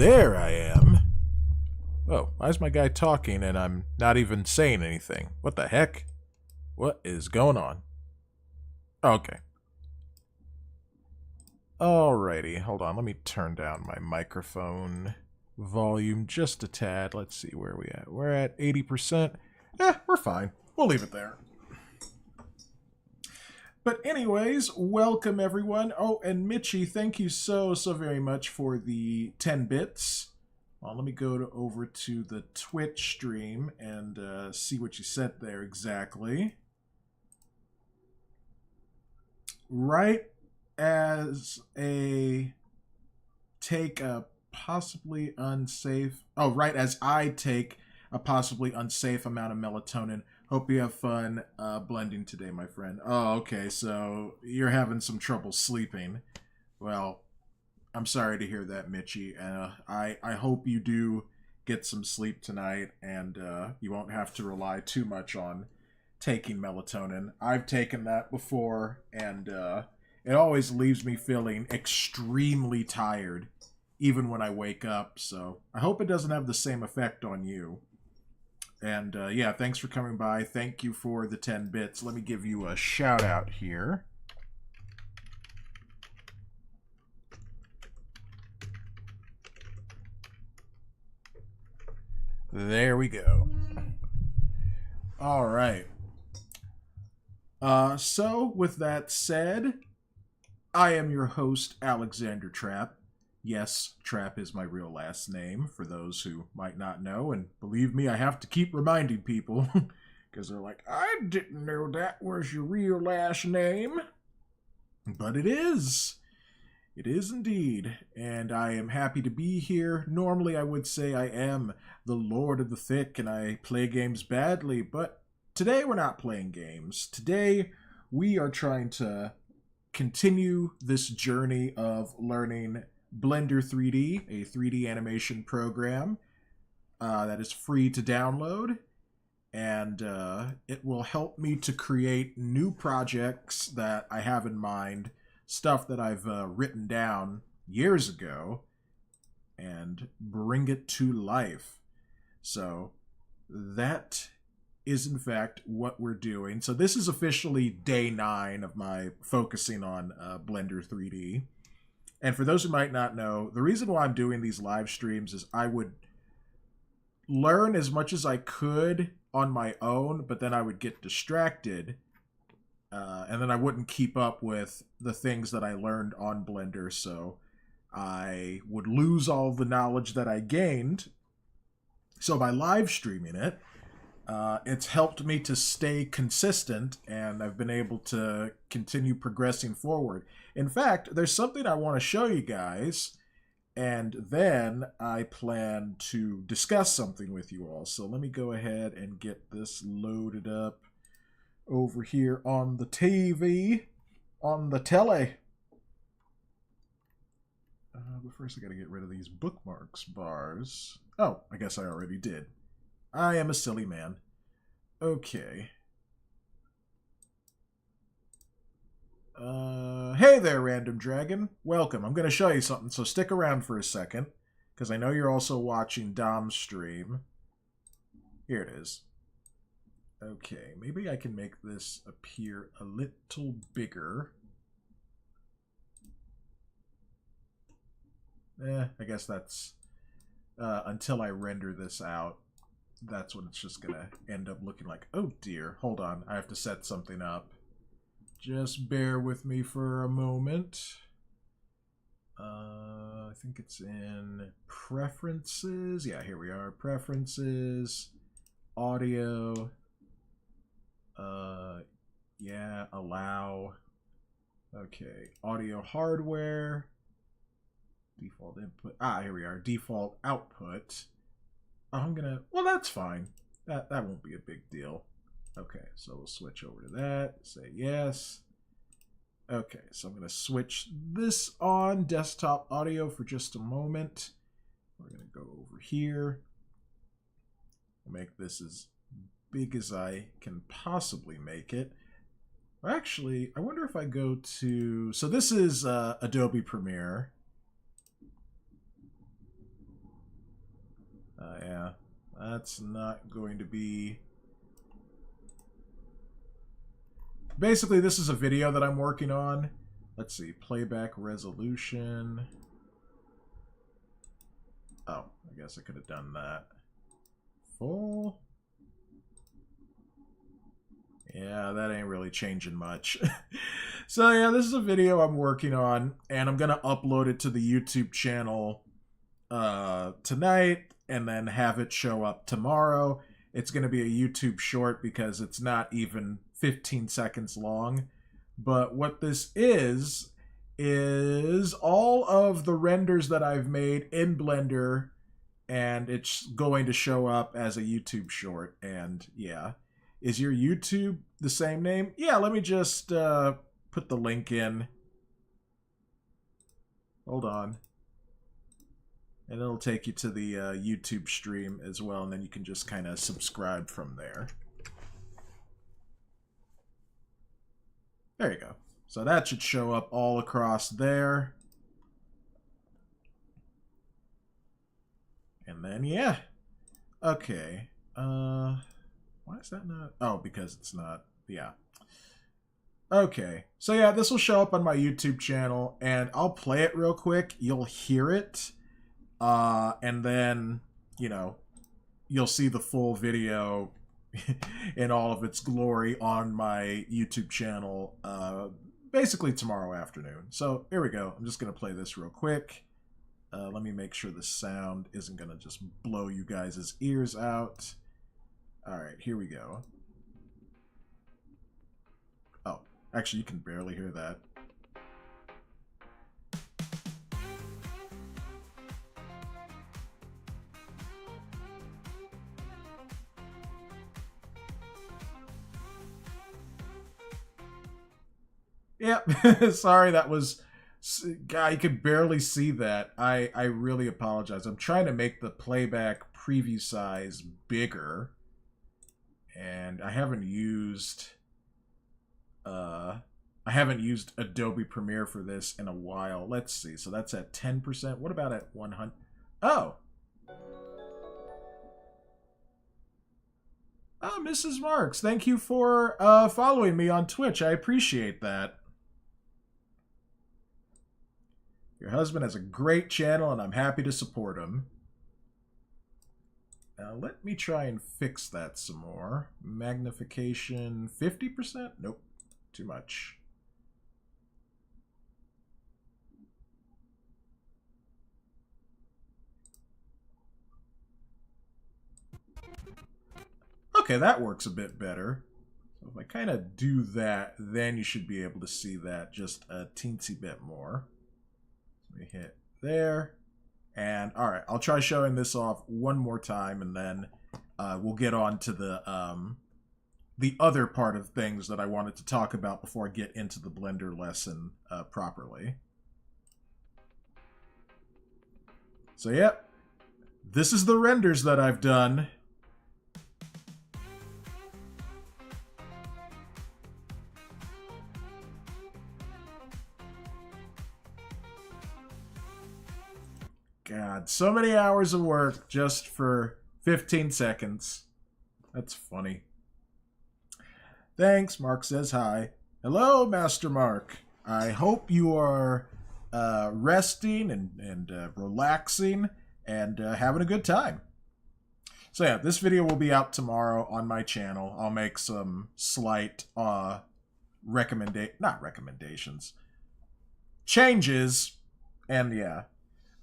there I am. Oh, why is my guy talking and I'm not even saying anything? What the heck? What is going on? Okay. Alrighty, hold on. Let me turn down my microphone volume just a tad. Let's see where we at. We're at 80%. We're fine. We'll leave it there. But anyways, welcome everyone. Oh, and Mitchie, thank you so very much for the 10 bits. Well, let me go over to the Twitch stream and see what you said there exactly. Right as I take a possibly unsafe amount of melatonin. Hope you have fun blending today, my friend. Oh, okay, so you're having some trouble sleeping. Well, I'm sorry to hear that, Mitchie. I hope you do get some sleep tonight and you won't have to rely too much on taking melatonin. I've taken that before, and it always leaves me feeling extremely tired, even when I wake up. So I hope it doesn't have the same effect on you. And yeah, thanks for coming by. Thank you for the 10 bits. Let me give you a shout out here. There we go. All right. So, with that said, I am your host, Alexander Trapp. Yes, Trapp is my real last name, for those who might not know, and believe me, I have to keep reminding people, because they're like, I didn't know that was your real last name. But it is. It is indeed, and I am happy to be here. Normally, I would say I am the Lord of the THICC, and I play games badly, but today we're not playing games. Today we are trying to continue this journey of learning Blender 3D, a 3D animation program that is free to download, and it will help me to create new projects that I have in mind, stuff that I've written down years ago, and bring it to life. So that is in fact what we're doing. So this is officially day 9 of my focusing on Blender 3D. And for those who might not know, the reason why I'm doing these live streams is I would learn as much as I could on my own, but then I would get distracted, and then I wouldn't keep up with the things that I learned on Blender, so I would lose all the knowledge that I gained. So by live streaming it, it's helped me to stay consistent, and I've been able to continue progressing forward. In fact, there's something I want to show you guys, and then I plan to discuss something with you all. So let me go ahead and get this loaded up over here on the TV, on the telly. But first I gotta get rid of these bookmarks bars. Oh, I guess I already did. I am a silly man. Okay. Hey there, Random Dragon. Welcome. I'm going to show you something, so stick around for a second, because I know you're also watching Dom's stream. Here it is. Okay, maybe I can make this appear a little bigger. I guess that's... until I render this out, that's what it's just going to end up looking like. Oh dear, hold on. I have to set something up. Just bear with me for a moment. I think it's in Preferences. Yeah, here we are. Preferences. Audio. Yeah, allow. Okay, audio hardware. Default input. Here we are. Default output. Oh, I'm gonna... Well, that's fine. That won't be a big deal. Okay, so we'll switch over to that. Say yes. Okay, so I'm going to switch this on, desktop audio, for just a moment. We're going to go over here. I'll make this as big as I can possibly make it. Actually, I wonder if I go to... So this is Adobe Premiere. That's not going to be... Basically, this is a video that I'm working on. Let's see, playback resolution. Oh, I guess I could have done that. Full. Yeah, that ain't really changing much. So yeah, this is a video I'm working on, and I'm gonna upload it to the YouTube channel tonight, and then have it show up tomorrow. It's gonna be a YouTube short because it's not even 15 seconds long. But what this is all of the renders that I've made in Blender, and it's going to show up as a YouTube short. And yeah, is your YouTube the same name? Yeah, let me just put the link in. Hold on. And it'll take you to the YouTube stream as well, and then you can just kind of subscribe from there. There you go. So that should show up all across there. And then, yeah. Okay. Why is that not... Oh, because it's not... Yeah. Okay. So yeah, this will show up on my YouTube channel, and I'll play it real quick. You'll hear it. And then, you know, you'll see the full video in all of its glory on my YouTube channel basically tomorrow afternoon. So here we go. I'm just going to play this real quick. Let me make sure the sound isn't going to just blow you guys' ears out. All right, here we go. Oh, actually, you can barely hear that. Yep, sorry, that was... I could barely see that. I really apologize. I'm trying to make the playback preview size bigger. And I haven't used... Adobe Premiere for this in a while. Let's see. So that's at 10%. What about at 100? Oh! Oh, Mrs. Marks, thank you for following me on Twitch. I appreciate that. Your husband has a great channel, and I'm happy to support him. Now, let me try and fix that some more. Magnification, 50%? Nope, too much. Okay, that works a bit better. So if I kind of do that, then you should be able to see that just a teensy bit more. We hit there, and all right, I'll try showing this off one more time, and then we'll get on to the other part of things that I wanted to talk about before I get into the Blender lesson properly. So yep, this is the renders that I've done. God, so many hours of work just for 15 seconds. That's funny. Thanks, Mark says hi. Hello, Master Mark. I hope you are resting and relaxing and having a good time. So yeah, this video will be out tomorrow on my channel. I'll make some slight changes, and yeah.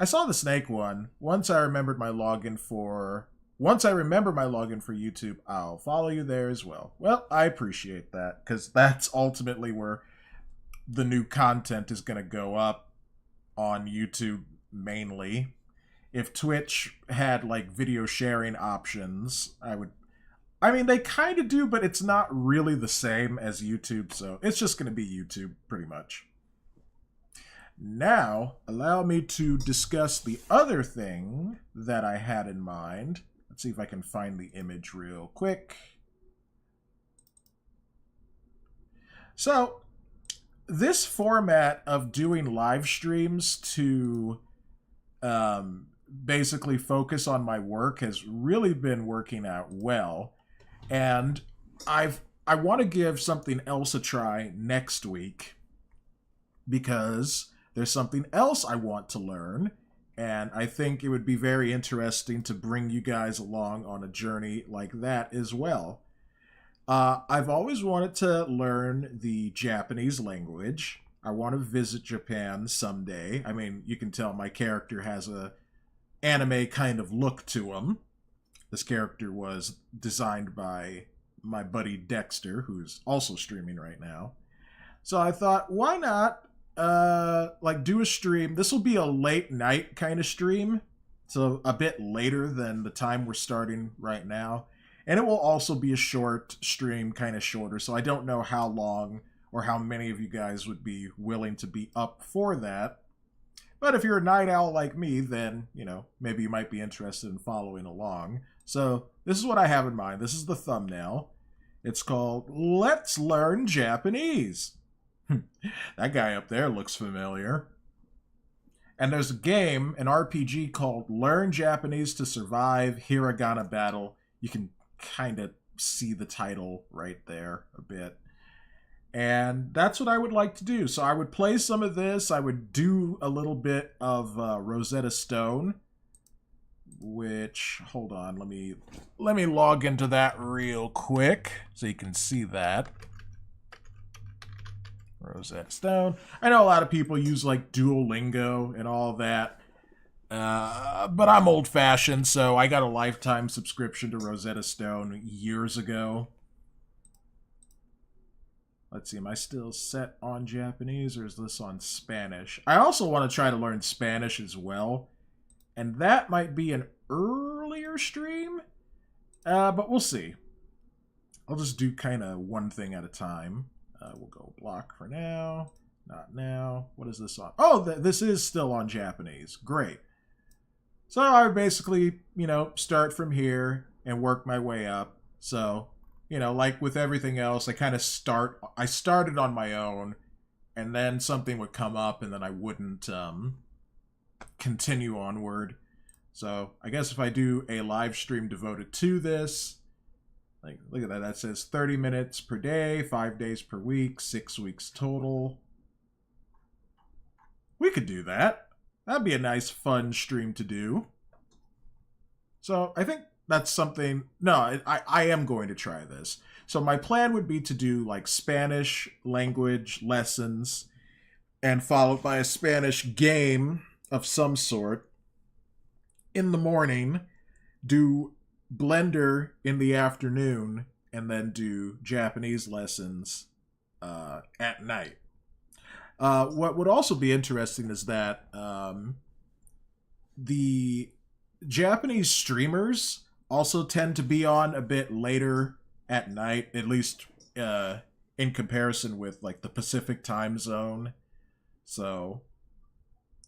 I saw the snake one. Once I remember my login for YouTube, I'll follow you there as well. Well, I appreciate that, because that's ultimately where the new content is going to go up on YouTube mainly. If Twitch had like video sharing options, I mean, they kind of do, but it's not really the same as YouTube, so it's just going to be YouTube pretty much. Now, allow me to discuss the other thing that I had in mind. Let's see if I can find the image real quick. So, this format of doing live streams to basically focus on my work has really been working out well. And I want to give something else a try next week because there's something else I want to learn, and I think it would be very interesting to bring you guys along on a journey like that as well. I've always wanted to learn the Japanese language. I want to visit Japan someday. I mean, you can tell my character has a anime kind of look to him. This character was designed by my buddy Dexter, who's also streaming right now. So I thought, why not like do a stream? This will be a late night kind of stream, so a bit later than the time we're starting right now. And it will also be a short stream, kind of shorter, so I don't know how long or how many of you guys would be willing to be up for that. But if you're a night owl like me, then, you know, maybe you might be interested in following along. So this is what I have in mind. This is the thumbnail. It's called Let's Learn Japanese. That guy up there looks familiar. And there's a game, an RPG called Learn Japanese to Survive Hiragana Battle. You can kind of see the title right there a bit. And that's what I would like to do. So I would play some of this. I would do a little bit of Rosetta Stone, which, hold on, let me log into that real quick so you can see that. Rosetta Stone. I know a lot of people use like Duolingo and all that, but I'm old-fashioned, so I got a lifetime subscription to Rosetta Stone years ago. Let's see, am I still set on Japanese, or is this on Spanish? I also want to try to learn Spanish as well, and that might be an earlier stream, but we'll see. I'll just do kind of one thing at a time. We'll go block for now. Not now. What is this on? Oh, this is still on Japanese. Great. So I would basically, you know, start from here and work my way up. So, you know, like with everything else, I started on my own, and then something would come up, and then I wouldn't continue onward. So I guess if I do a live stream devoted to this, like, look at that. That says 30 minutes per day, 5 days per week, 6 weeks total. We could do that. That'd be a nice, fun stream to do. So I think that's something... No, I am going to try this. So my plan would be to do, like, Spanish language lessons and followed by a Spanish game of some sort in the morning, do Blender in the afternoon, and then do Japanese lessons at night. What would also be interesting is that the Japanese streamers also tend to be on a bit later at night, at least in comparison with like the Pacific time zone. So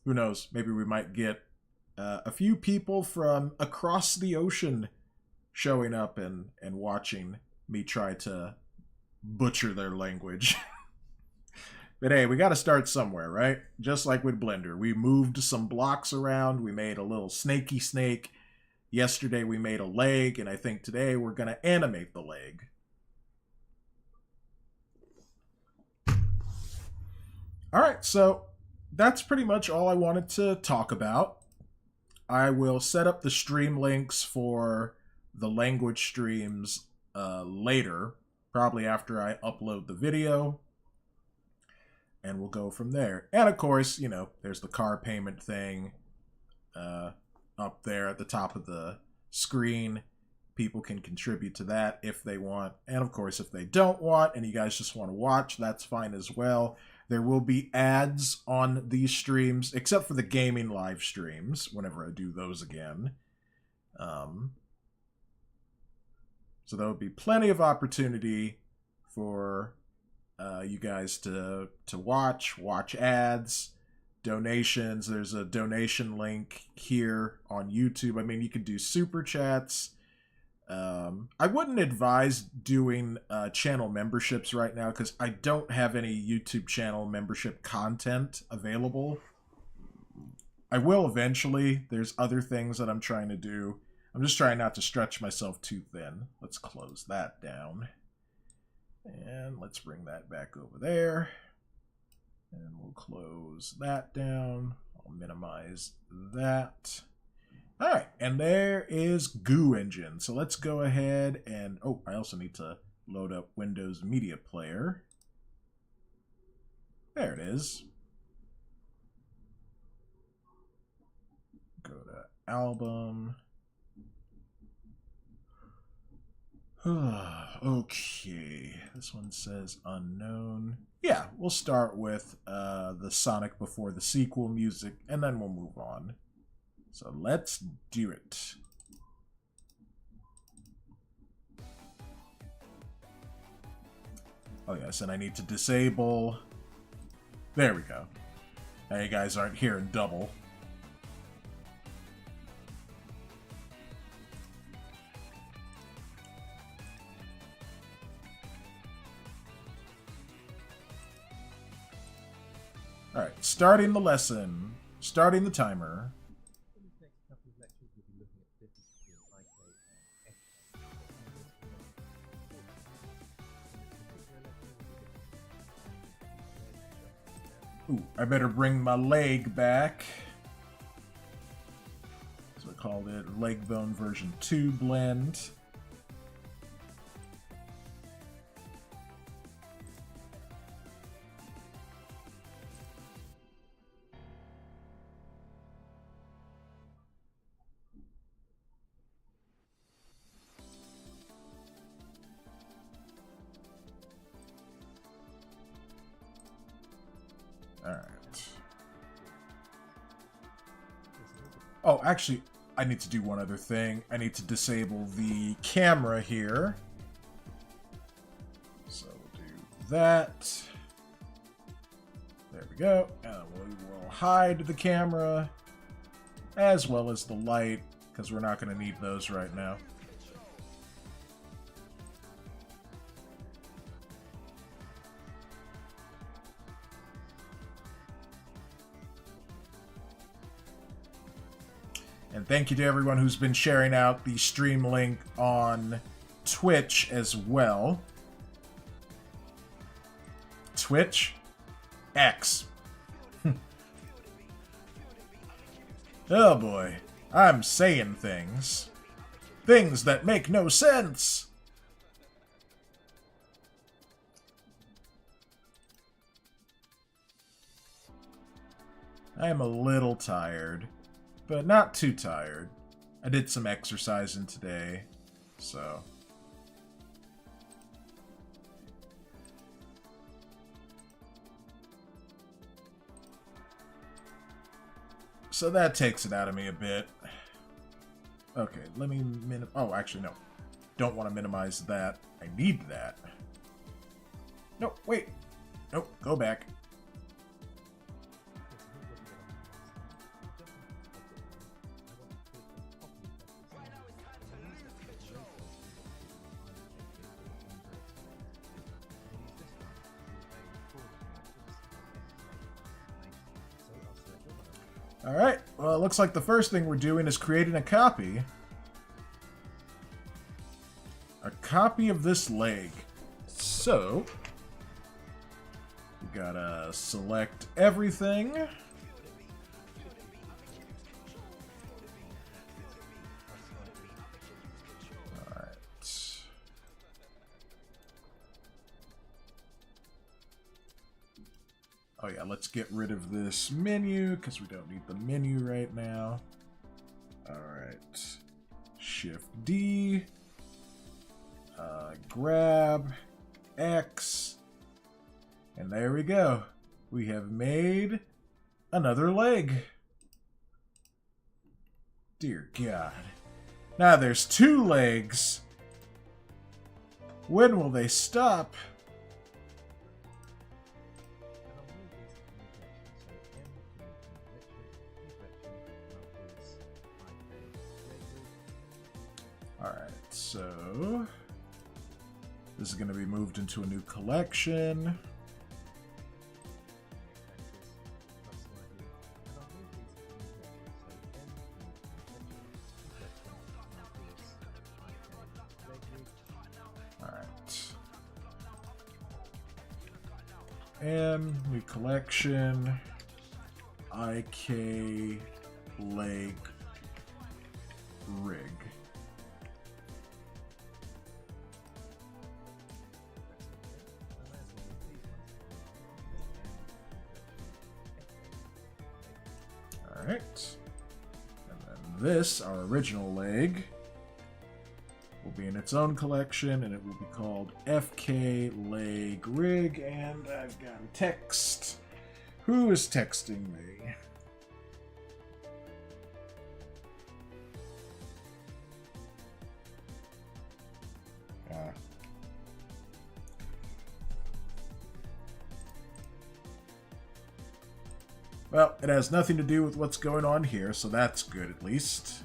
who knows, maybe we might get a few people from across the ocean showing up and watching me try to butcher their language. But hey, we got to start somewhere, right? Just like with Blender. We moved some blocks around. We made a little snaky snake. Yesterday we made a leg, and I think today we're going to animate the leg. All right, so that's pretty much all I wanted to talk about. I will set up the stream links for the language streams later, probably after I upload the video, and we'll go from there. And of course, you know, there's the car payment thing up there at the top of the screen. People can contribute to that if they want, and of course if they don't want and you guys just want to watch, that's fine as well. There will be ads on these streams, except for the gaming live streams whenever I do those again. So there will be plenty of opportunity for you guys to watch ads, donations. There's a donation link here on YouTube. I mean, you could do super chats. I wouldn't advise doing channel memberships right now because I don't have any YouTube channel membership content available. I will eventually. There's other things that I'm trying to do. I'm just trying not to stretch myself too thin. Let's close that down. And let's bring that back over there. And we'll close that down. I'll minimize that. All right, and there is Goo Engine. So let's go ahead and, oh, I also need to load up Windows Media Player. There it is. Go to Album. Okay, this one says unknown. Yeah, we'll start with the Sonic Before the Sequel music, and then we'll move on. So let's do it. Oh yes, and I need to disable. There we go. Now you guys aren't hearing double. Alright, starting the lesson. Starting the timer. In this next couple of lectures, we'll be looking at the difference between IK and Ooh, I better bring my leg back. So I called it Leg Bone version 2 blend. Alright. Oh, actually, I need to do one other thing. I need to disable the camera here. So we'll do that. There we go. And we will hide the camera as well as the light, because we're not going to need those right now. And thank you to everyone who's been sharing out the stream link on Twitch as well. Twitch? X. Oh boy. I'm saying things. Things that make no sense! I am a little tired. But not too tired. I did some exercising today, so. So that takes it out of me a bit. Okay, let me oh, actually, no. Don't want to minimize that. I need that. No, wait. Nope, go back. Alright, well, it looks like the first thing we're doing is creating a copy. A copy of this leg. So, we gotta select everything. Alright. Oh yeah, let's get rid of this menu, because we don't need the menu right now. Alright. Shift D. Grab. X. And there we go. We have made another leg. Dear God. Now there's 2 legs. When will they stop? Alright, so this is going to be moved into a new collection. M, new collection, IK leg rig. Alright. And then this, our original leg, will be in its own collection, and it will be called FK Leg Rig, and I've got a text. Who is texting me? Well, it has nothing to do with what's going on here, so that's good at least.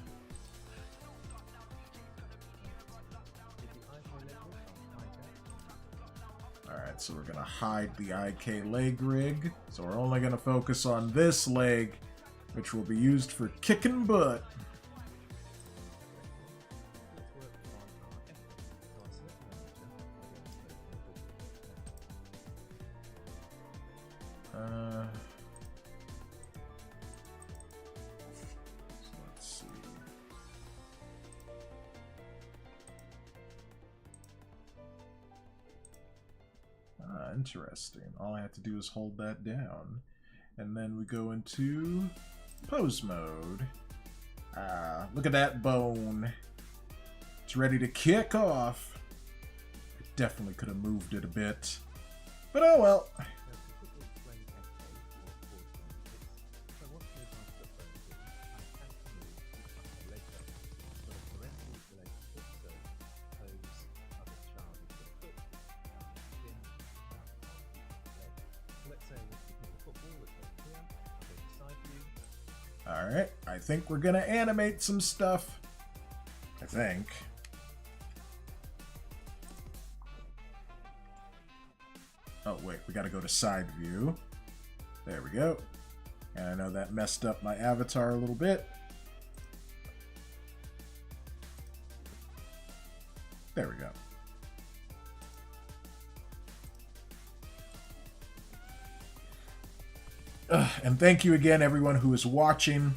Alright, so we're going to hide the IK leg rig. So we're only going to focus on this leg, which will be used for kicking butt. Interesting. All I have to do is hold that down. And then we go into pose mode. Look at that bone. It's ready to kick off. I definitely could have moved it a bit. But oh well. Alright, I think we're gonna animate some stuff. I think. Oh wait, we gotta go to side view. There we go. And I know that messed up my avatar a little bit. There we go. And thank you again, everyone who is watching.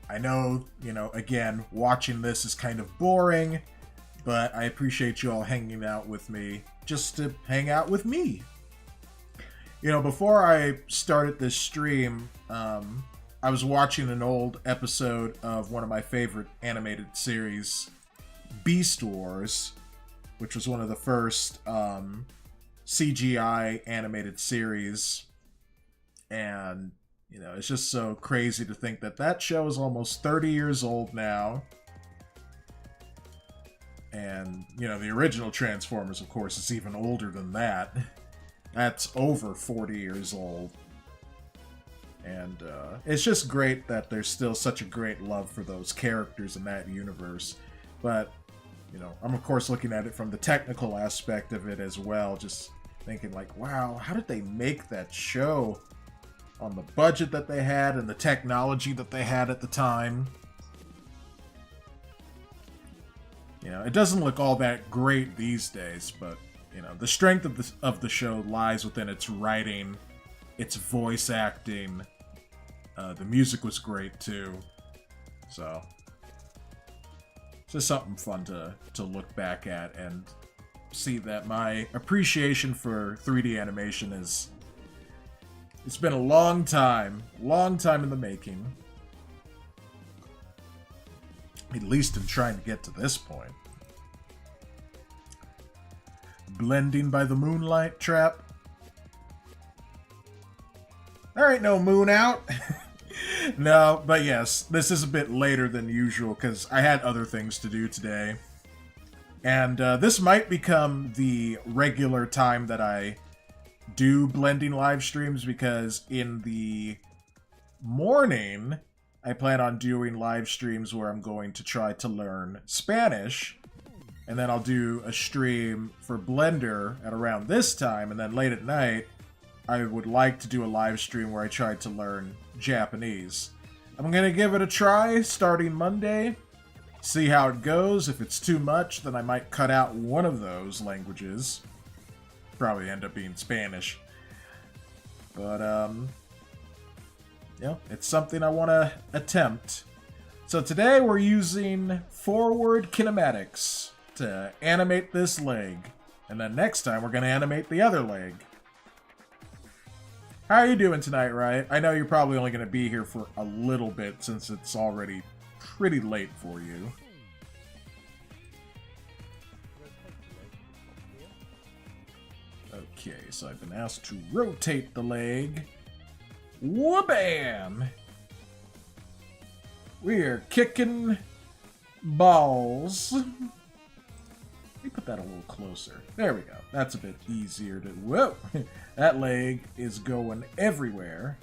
I know, again, watching this is kind of boring, but I appreciate you all hanging out with me just to hang out with me. Before I started this stream, I was watching an old episode of one of my favorite animated series, Beast Wars, which was one of the first CGI animated series. And, it's just so crazy to think that that show is almost 30 years old now. And, the original Transformers, of course, is even older than that. That's over 40 years old. And it's just great that there's still such a great love for those characters in that universe. But, I'm of course looking at it from the technical aspect of it as well. Just thinking like, wow, how did they make that show? On the budget that they had and the technology that they had at the time. It doesn't look all that great these days, but, the strength of the show lies within its writing, its voice acting. The music was great, too. So, it's just something fun to look back at and see that my appreciation for 3D animation is... It's been a long time in the making. At least in trying to get to this point. Blending by the moonlight trap. There ain't no moon out. No, but yes, this is a bit later than usual because I had other things to do today. And this might become the regular time that I do blending live streams, because in the morning I plan on doing live streams where I'm going to try to learn Spanish, and then I'll do a stream for Blender at around this time, and then late at night I would like to do a live stream where I try to learn Japanese. I'm gonna give it a try starting Monday, see how it goes. If it's too much, then I might cut out one of those languages. Probably end up being Spanish. But, you know, it's something I want to attempt. So today we're using forward kinematics to animate this leg. And then next time we're going to animate the other leg. How are you doing tonight, Riot? I know you're probably only going to be here for a little bit since it's already pretty late for you. Okay, so I've been asked to rotate the leg. Wha-bam! We're kicking balls. Let me put that a little closer. There we go. That's a bit easier to... Whoa! That leg is going everywhere.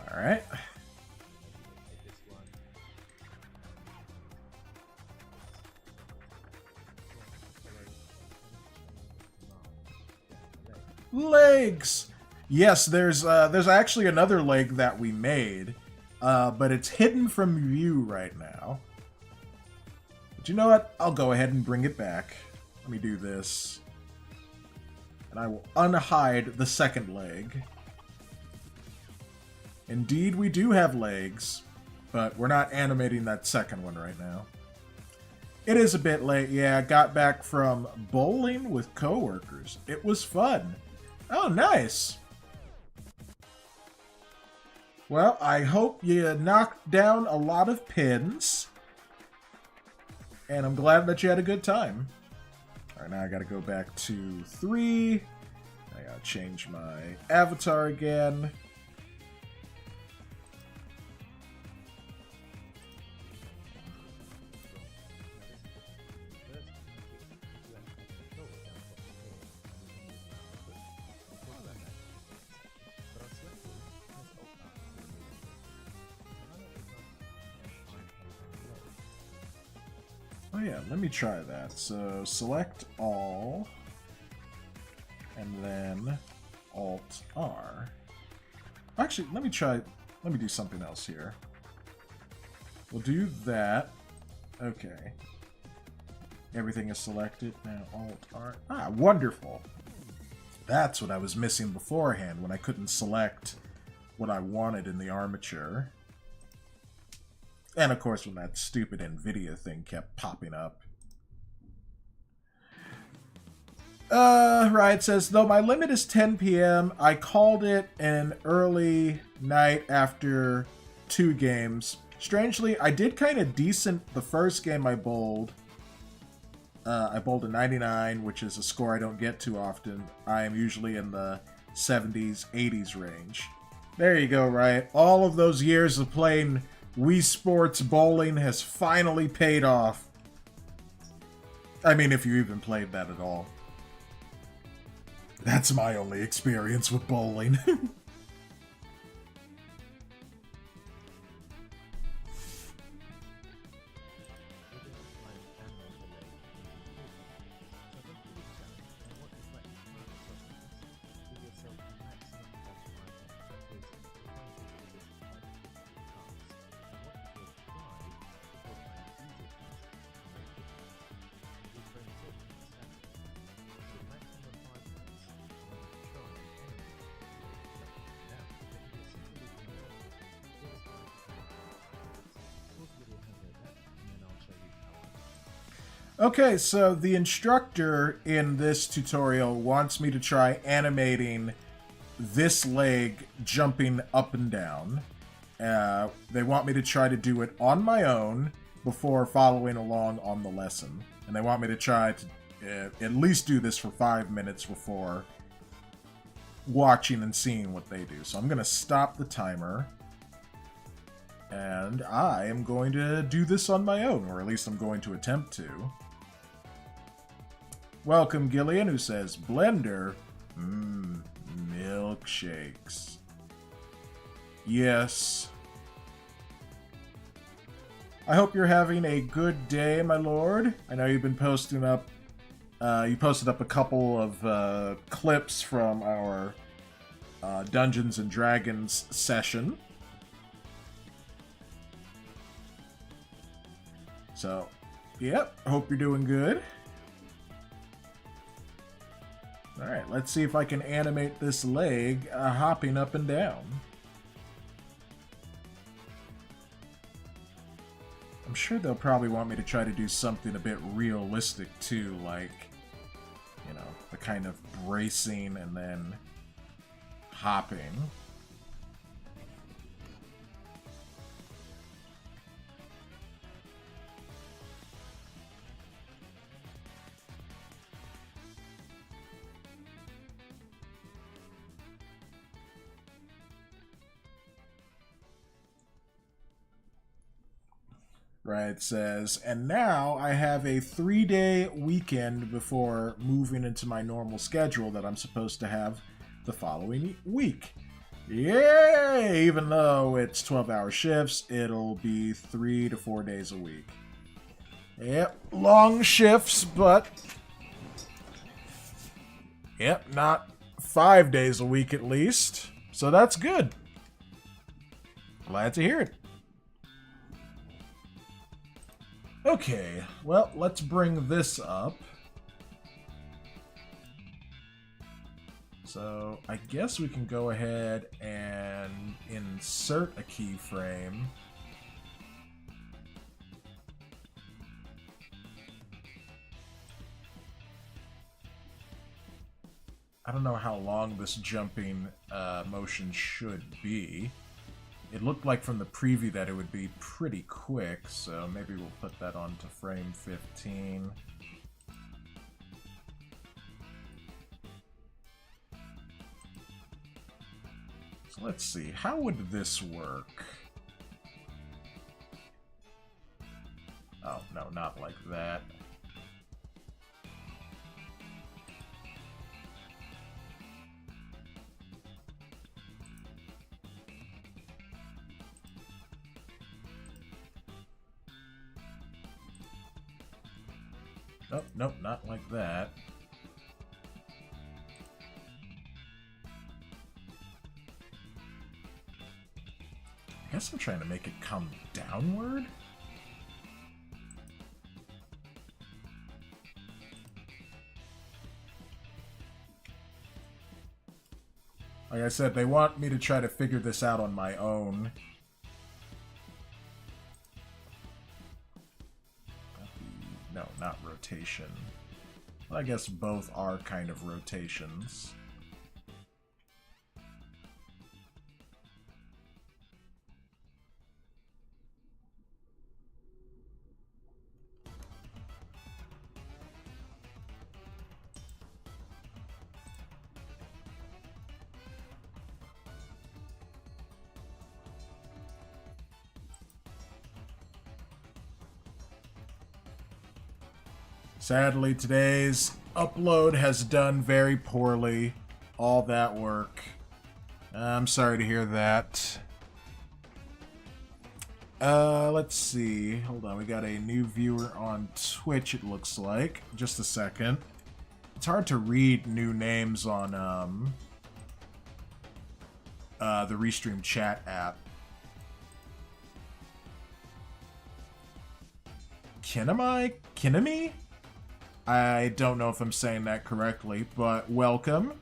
Alright. Legs! Yes, there's actually another leg that we made, but it's hidden from view right now. But you know what? I'll go ahead and bring it back. Let me do this. And I will unhide the second leg. Indeed, we do have legs, but we're not animating that second one right now. It is a bit late, yeah. I got back from bowling with coworkers. It was fun. Oh, nice. Well, I hope you knocked down a lot of pins. And I'm glad that you had a good time. Alright, now I gotta go back to 3. I gotta change my avatar again. Oh yeah, let me try that. So select all, and then Alt-R. Actually, let me do something else here. We'll do that. Okay. Everything is selected. Now Alt-R. Ah, wonderful. That's what I was missing beforehand when I couldn't select what I wanted in the armature. And of course when that stupid NVIDIA thing kept popping up. Riot says, though my limit is 10 p.m., I called it an early night after 2 games. Strangely, I did kind of decent the first game I bowled. I bowled a 99, which is a score I don't get too often. I am usually in the 70s, 80s range. There you go, Riot. All of those years of playing Wii Sports bowling has finally paid off. I mean, if you even played that at all. That's my only experience with bowling. Okay, so the instructor in this tutorial wants me to try animating this leg jumping up and down. They want me to try to do it on my own before following along on the lesson. And they want me to try to at least do this for 5 minutes before watching and seeing what they do. So I'm going to stop the timer. And I am going to do this on my own, or at least I'm going to attempt to. Welcome, Gillian, who says, Blender? Milkshakes. Yes. I hope you're having a good day, my lord. I know you've been posting up, you posted up a couple of clips from our Dungeons and Dragons session. So, yep, hope you're doing good. Alright, let's see if I can animate this leg hopping up and down. I'm sure they'll probably want me to try to do something a bit realistic too, like, you know, the kind of bracing and then hopping. Right, it says, and now I have a 3-day weekend before moving into my normal schedule that I'm supposed to have the following week. Yay! Even though it's 12-hour shifts, it'll be 3 to 4 days a week. Yep, long shifts, but... Yep, not 5 days a week at least. So that's good. Glad to hear it. Okay, well, let's bring this up. So, I guess we can go ahead and insert a keyframe. I don't know how long this jumping motion should be. It looked like from the preview that it would be pretty quick, so maybe we'll put that on to frame 15. So let's see, how would this work? Oh, no, not like that. Nope, nope, not like that. I guess I'm trying to make it come downward? Like I said, they want me to try to figure this out on my own. No, not rotation. Well, I guess both are kind of rotations. Sadly, today's upload has done very poorly. All that work. I'm sorry to hear that. Let's see. Hold on, we got a new viewer on Twitch, it looks like. Just a second. It's hard to read new names on, the Restream chat app. Kinami? I don't know if I'm saying that correctly, but welcome.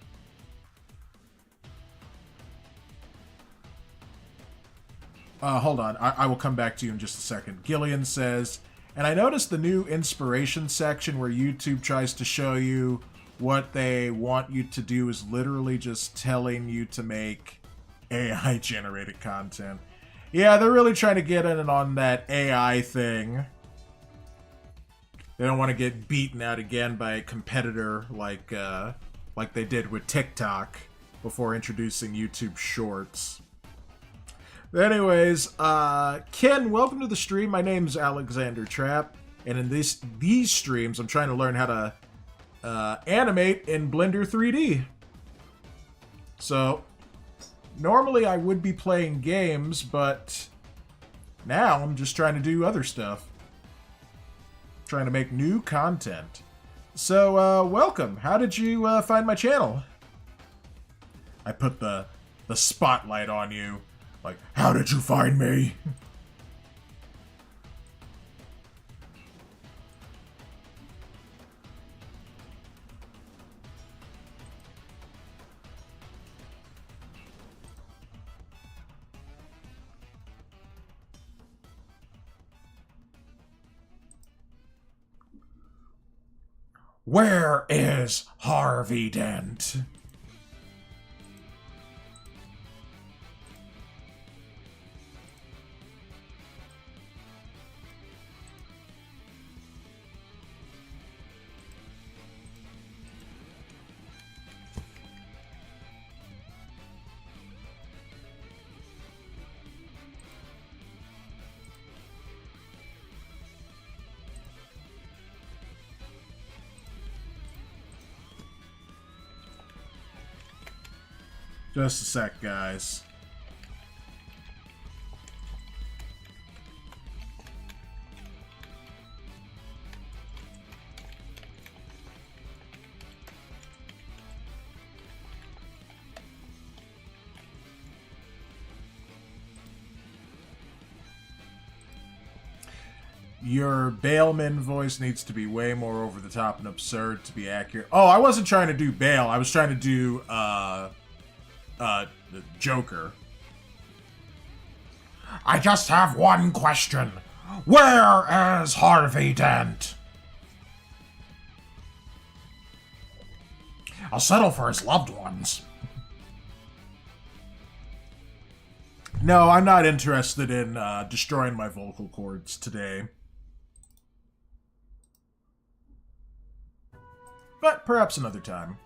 Hold on. I will come back to you in just a second. Gillian says, and I noticed the new inspiration section where YouTube tries to show you what they want you to do is literally just telling you to make AI-generated content. Yeah, they're really trying to get in on that AI thing. They don't want to get beaten out again by a competitor like they did with TikTok before introducing YouTube Shorts. But anyways, Ken, welcome to the stream. My name's Alexander Trapp, and in these streams, I'm trying to learn how to animate in Blender 3D. So, normally I would be playing games, but now I'm just trying to do other stuff. Trying to make new content. So, welcome. How did you find my channel? I put the spotlight on you. Like, how did you find me? Where is Harvey Dent? Just a sec, guys. Your Bailman voice needs to be way more over the top and absurd to be accurate. Oh, I wasn't trying to do Bale. I was trying to do, the Joker. I just have one question. Where is Harvey Dent? I'll settle for his loved ones. No, I'm not interested in destroying my vocal cords today. But perhaps another time.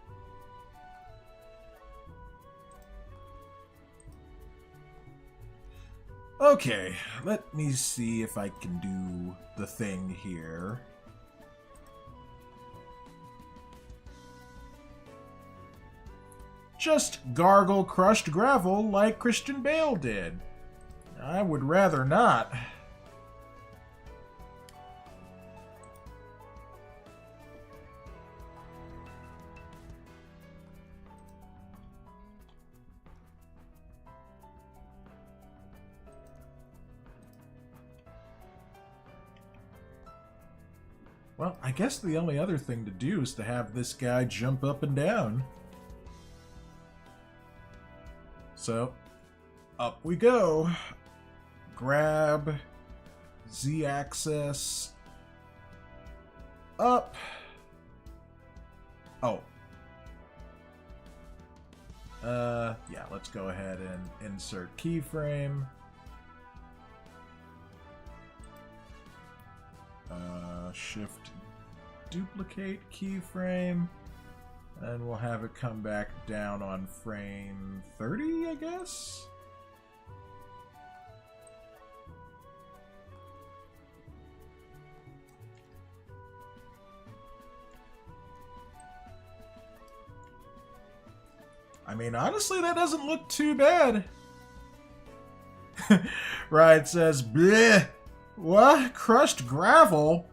Okay, let me see if I can do the thing here. Just gargle crushed gravel like Christian Bale did. I would rather not. Well, I guess the only other thing to do is to have this guy jump up and down. So, up we go. Grab, Z-axis, up. Oh. Yeah, let's go ahead and insert keyframe. Shift duplicate keyframe, and we'll have it come back down on frame 30, I guess? I mean, honestly, that doesn't look too bad. Right, says, bleh. What? Crushed gravel?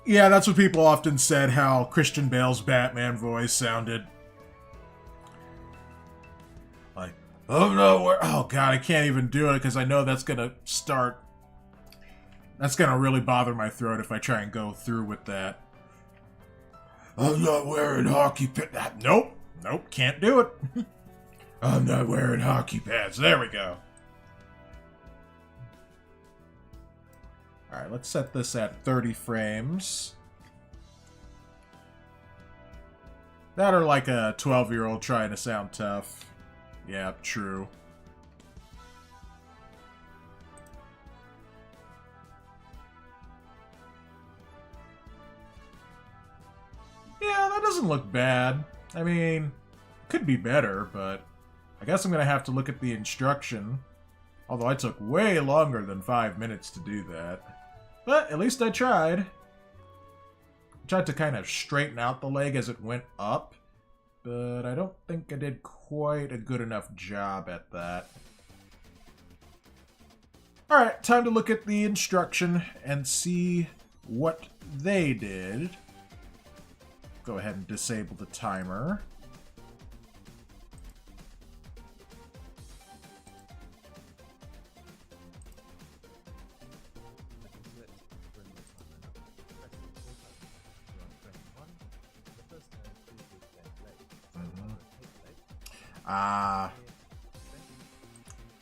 Yeah, that's what people often said, how Christian Bale's Batman voice sounded. Like, oh no, where? Oh god, I can't even do it because I know that's gonna start. That's gonna really bother my throat if I try and go through with that. I'm not wearing hockey pads. Nope, nope, can't do it. I'm not wearing hockey pads. There we go. Alright, let's set this at 30 frames. That or like a 12-year-old trying to sound tough. Yeah, true. Yeah, that doesn't look bad. I mean, could be better, but I guess I'm gonna have to look at the instruction. Although I took way longer than 5 minutes to do that. But at least I tried. I tried to kind of straighten out the leg as it went up, but I don't think I did quite a good enough job at that. Alright, time to look at the instruction and see what they did. Go ahead and disable the timer.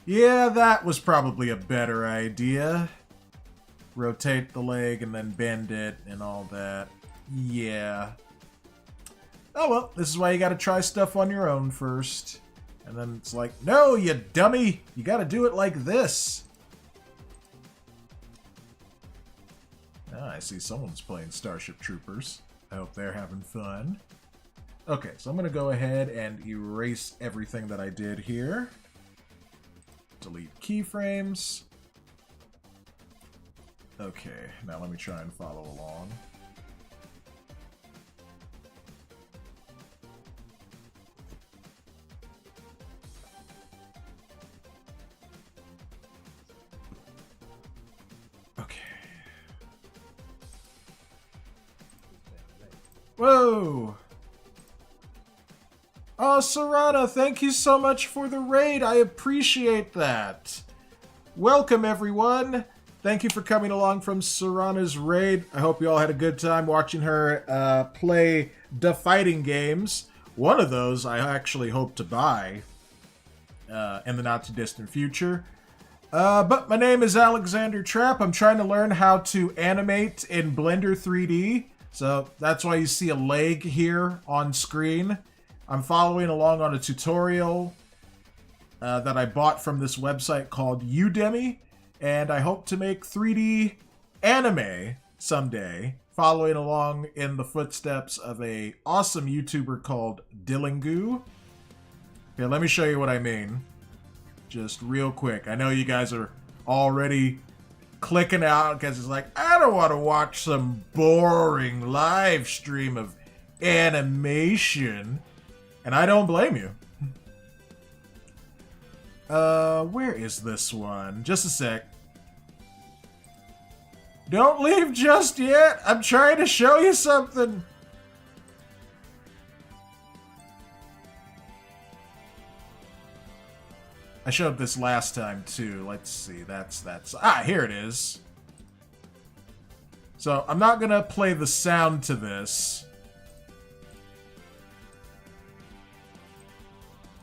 Yeah, that was probably a better idea. rotate the leg and then bend it and all that. Yeah. Oh well, this is why you gotta try stuff on your own first. And then it's like, no, you dummy! You gotta do it like this! Ah, I see someone's playing Starship Troopers. I hope they're having fun. Okay, so I'm gonna go ahead and erase everything that I did here. Delete keyframes. Okay, now let me try and follow along. Okay. Whoa! Oh, Serrana, thank you so much for the raid. I appreciate that. Welcome, everyone. Thank you for coming along from Serrana's raid. I hope you all had a good time watching her play the fighting games. One of those I actually hope to buy in the not-too-distant future. But my name is Alexander Trapp. I'm trying to learn how to animate in Blender 3D. So that's why you see a leg here on screen. I'm following along on a tutorial that I bought from this website called Udemy. And I hope to make 3D anime someday, following along in the footsteps of a awesome YouTuber called Dillingu. Okay, let me show you what I mean. Just real quick. I know you guys are already clicking out because it's like, I don't want to watch some boring live stream of animation. And I don't blame you. Where is this one? Just a sec. Don't leave just yet. I'm trying to show you something. I showed this last time too. Let's see. That's here it is. So I'm not gonna play the sound to this.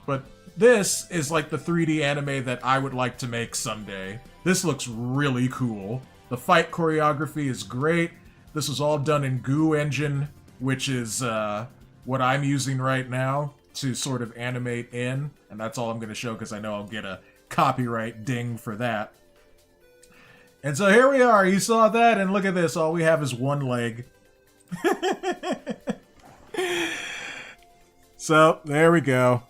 But this is like the 3D anime that I would like to make someday. This looks really cool. The fight choreography is great. This was all done in Goo Engine, which is what I'm using right now to sort of animate in. And that's all I'm going to show because I know I'll get a copyright ding for that. And so here we are. You saw that, and look at this. All we have is one leg. So, there we go.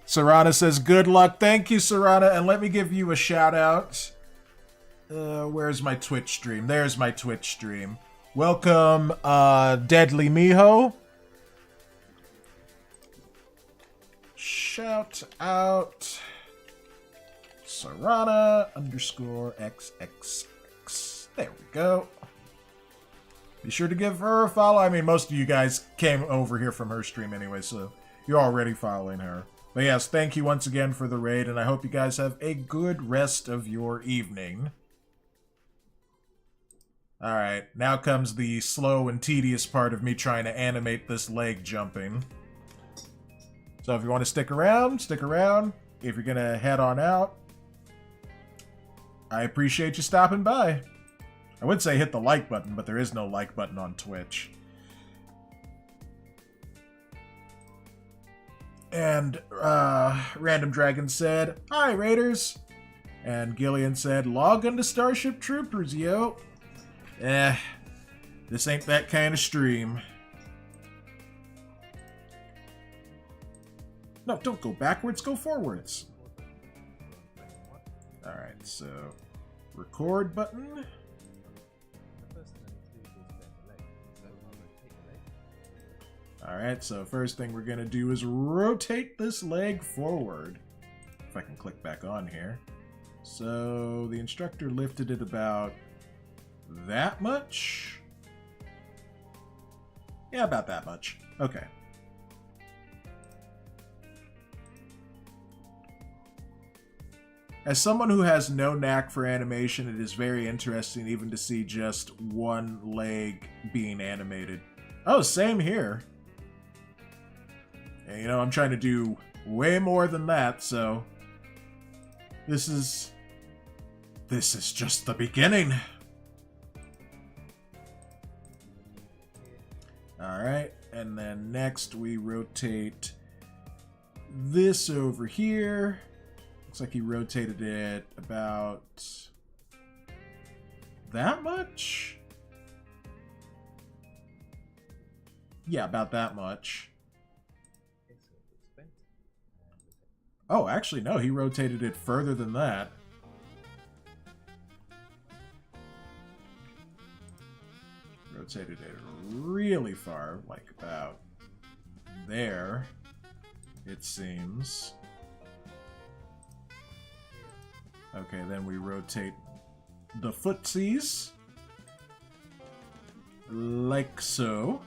Serrana says, good luck. Thank you, Serrana. And let me give you a shout out. Where's my Twitch stream? There's my Twitch stream. Welcome, Deadly Miho. Shout out Serrana _XXX. There we go. Be sure to give her a follow. I mean, most of you guys came over here from her stream anyway, so you're already following her. But yes, thank you once again for the raid, and I hope you guys have a good rest of your evening. Alright, now comes the slow and tedious part of me trying to animate this leg jumping. So if you want to stick around, stick around. If you're going to head on out, I appreciate you stopping by. I would say hit the like button, but there is no like button on Twitch. And Random Dragon said, hi, Raiders. And Gillian said, log into Starship Troopers, yo. This ain't that kind of stream. No, don't go backwards, go forwards. Alright, so record button. Alright, so first thing we're going to do is rotate this leg forward. If I can click back on here. So the instructor lifted it about that much? Yeah, about that much. Okay. As someone who has no knack for animation, it is very interesting even to see just one leg being animated. Oh, same here. And, you know, I'm trying to do way more than that, so this is just the beginning. Alright, and then next we rotate this over here. Looks like he rotated it about that much? Yeah, about that much. Oh, actually, no, he rotated it further than that. Rotated it really far, like about there, it seems. Okay, then we rotate the footsies, like so.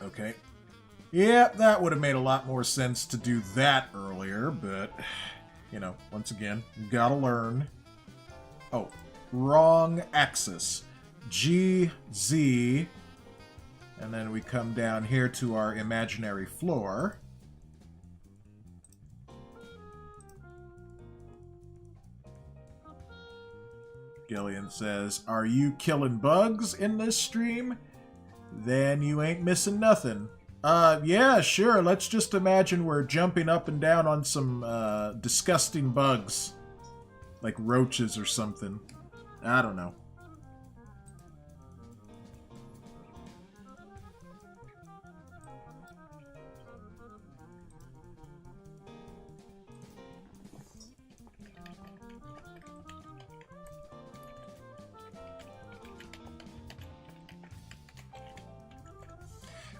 Okay. Yeah, that would have made a lot more sense to do that earlier, but, you know, once again, you gotta learn. Oh, wrong axis. G, Z, and then we come down here to our imaginary floor. Gillian says, "Are you killing bugs in this stream? Then you ain't missing nothing." Yeah, sure. Let's just imagine we're jumping up and down on some, disgusting bugs. Like roaches or something. I don't know.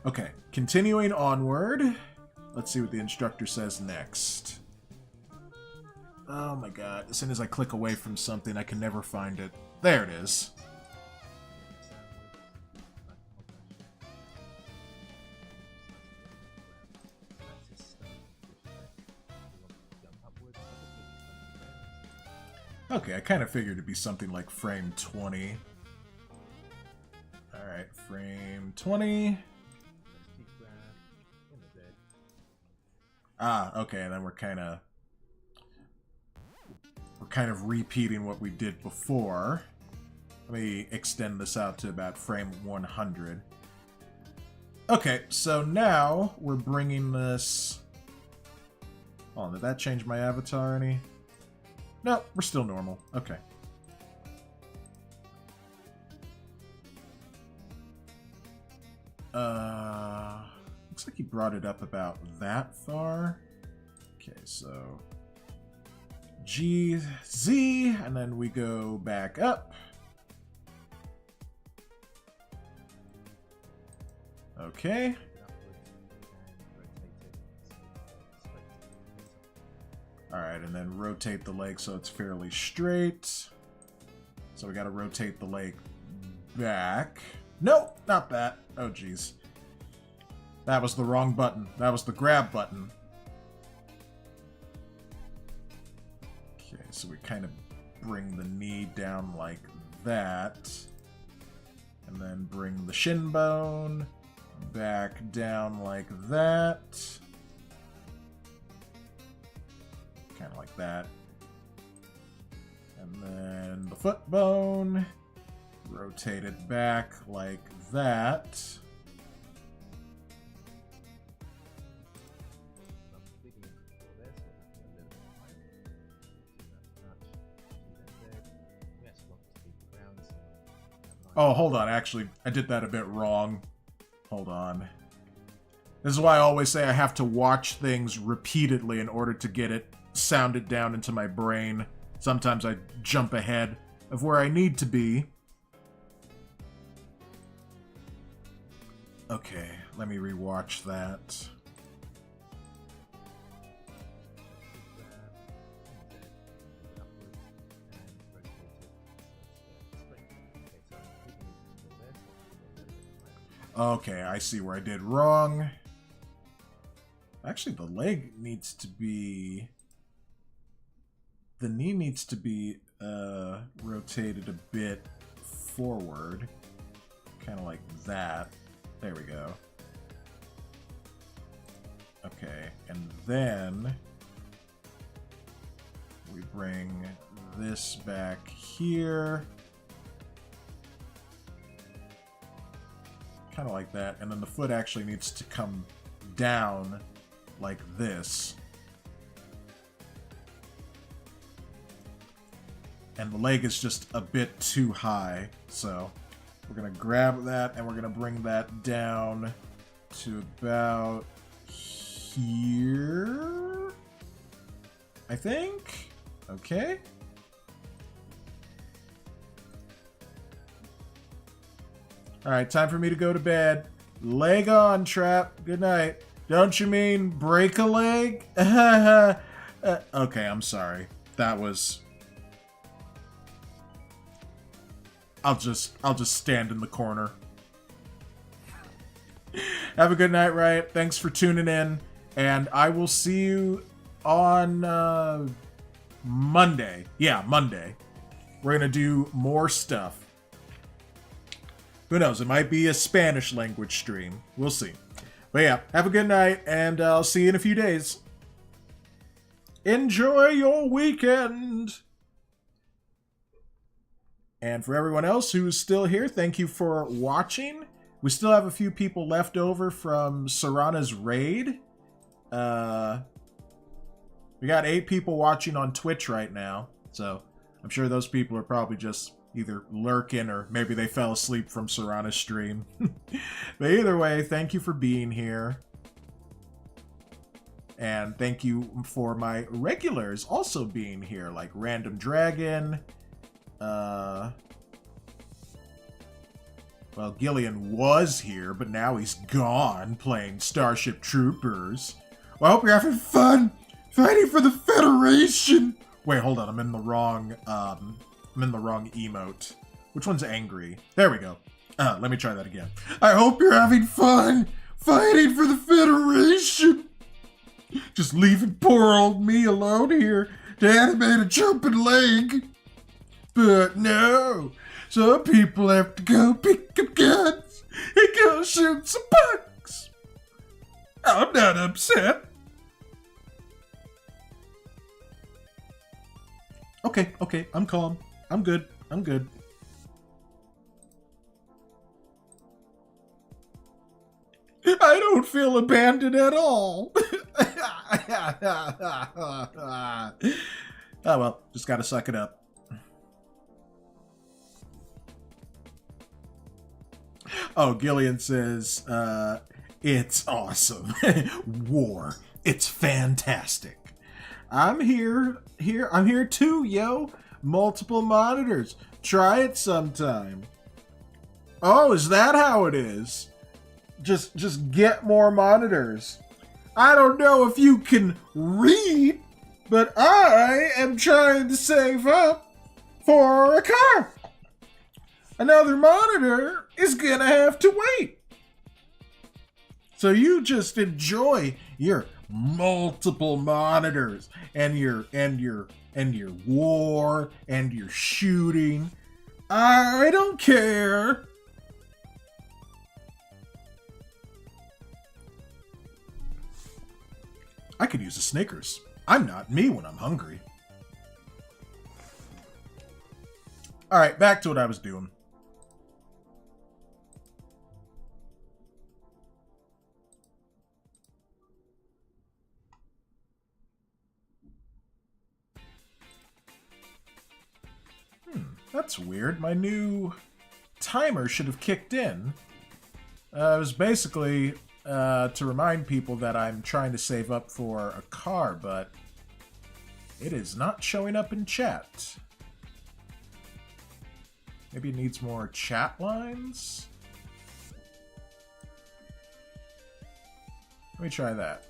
Okay, continuing onward. Let's see what the instructor says next. Oh my god, as soon as I click away from something, I can never find it. There it is. Okay, I kind of figured it'd be something like frame 20. Alright, frame 20. Ah, okay, and then we're kind of repeating what we did before. Let me extend this out to about frame 100. Okay, so now we're bringing this... Oh, did that change my avatar any? No, we're still normal. Okay. Looks like he brought it up about that far. Okay, so G, Z, and then we go back up. Okay. Alright, and then rotate the leg so it's fairly straight. So we gotta rotate the leg back. Nope, not that. Oh, jeez. That was the wrong button. That was the grab button. Okay, so we kind of bring the knee down like that. And then bring the shin bone back down like that. Kind of like that. And then the foot bone. Rotate it back like that. Oh, hold on. Actually, I did that a bit wrong. Hold on. This is why I always say I have to watch things repeatedly in order to get it sounded down into my brain. Sometimes I jump ahead of where I need to be. Okay, let me rewatch that. Okay, I see where I did wrong. Actually, the leg needs to be... The knee needs to be rotated a bit forward. Kind of like that. There we go. Okay, and then we bring this back here. Kind of like that. And then the foot actually needs to come down like this. And the leg is just a bit too high. So we're going to grab that and we're going to bring that down to about here, I think. Okay. Alright, time for me to go to bed. Leg on, Trap. Good night. Don't you mean break a leg? Okay, I'm sorry. That was... I'll just stand in the corner. Have a good night, Riot. Thanks for tuning in. And I will see you on Monday. Yeah, Monday. We're going to do more stuff. Who knows? It might be a Spanish language stream. We'll see. But yeah, have a good night, and I'll see you in a few days. Enjoy your weekend! And for everyone else who's still here, thank you for watching. We still have a few people left over from Serana's raid. We got 8 people watching on Twitch right now, so I'm sure those people are probably just either lurking or maybe they fell asleep from Serana's stream. But either way, thank you for being here. And thank you for my regulars also being here, like Random Dragon. Well, Gillian was here, but now he's gone playing Starship Troopers. Well, I hope you're having fun fighting for the Federation. Wait, hold on. I'm in the wrong emote. Which one's angry? There we go. Let me try that again. I hope you're having fun fighting for the Federation. Just leaving poor old me alone here to animate a jumping leg. But no, some people have to go pick up guns and go shoot some bugs. I'm not upset. Okay, I'm calm. I'm good. I don't feel abandoned at all. Oh well, just gotta suck it up. Oh, Gillian says, it's awesome. War. It's fantastic. I'm here too, yo. Multiple monitors. Try it sometime. Oh, is that how it is? Just get more monitors. I don't know if you can read, but I am trying to save up for a car. Another monitor is gonna have to wait. So you just enjoy your multiple monitors and your war and your shooting. I don't care. I could use a Snickers. I'm not me when I'm hungry. Alright, back to what I was doing. That's weird. My new timer should have kicked in. It was basically to remind people that I'm trying to save up for a car, but it is not showing up in chat. Maybe it needs more chat lines? Let me try that.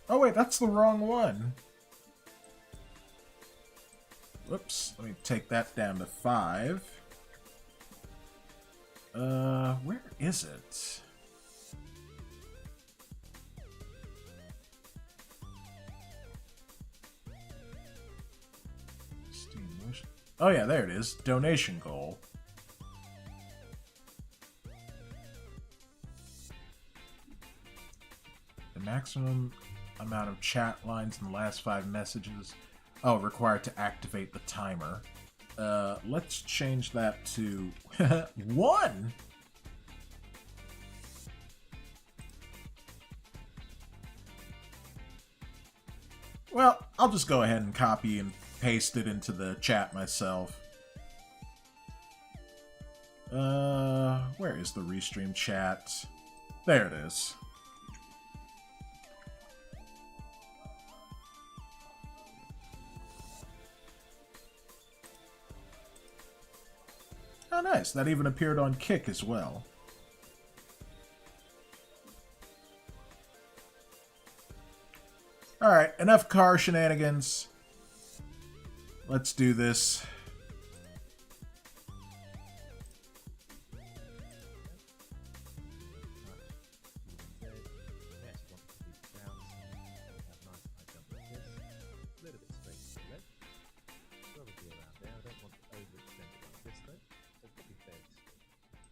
Oh wait, that's the wrong one. Whoops, let me take that down to 5. Where is it? Oh yeah, there it is. Donation goal. The maximum amount of chat lines in the last 5 messages. Oh, required to activate the timer. Let's change that to 1. Well, I'll just go ahead and copy and paste it into the chat myself. Where is the restream chat? There it is. Oh, nice. That even appeared on Kick as well. Alright, enough car shenanigans. Let's do this.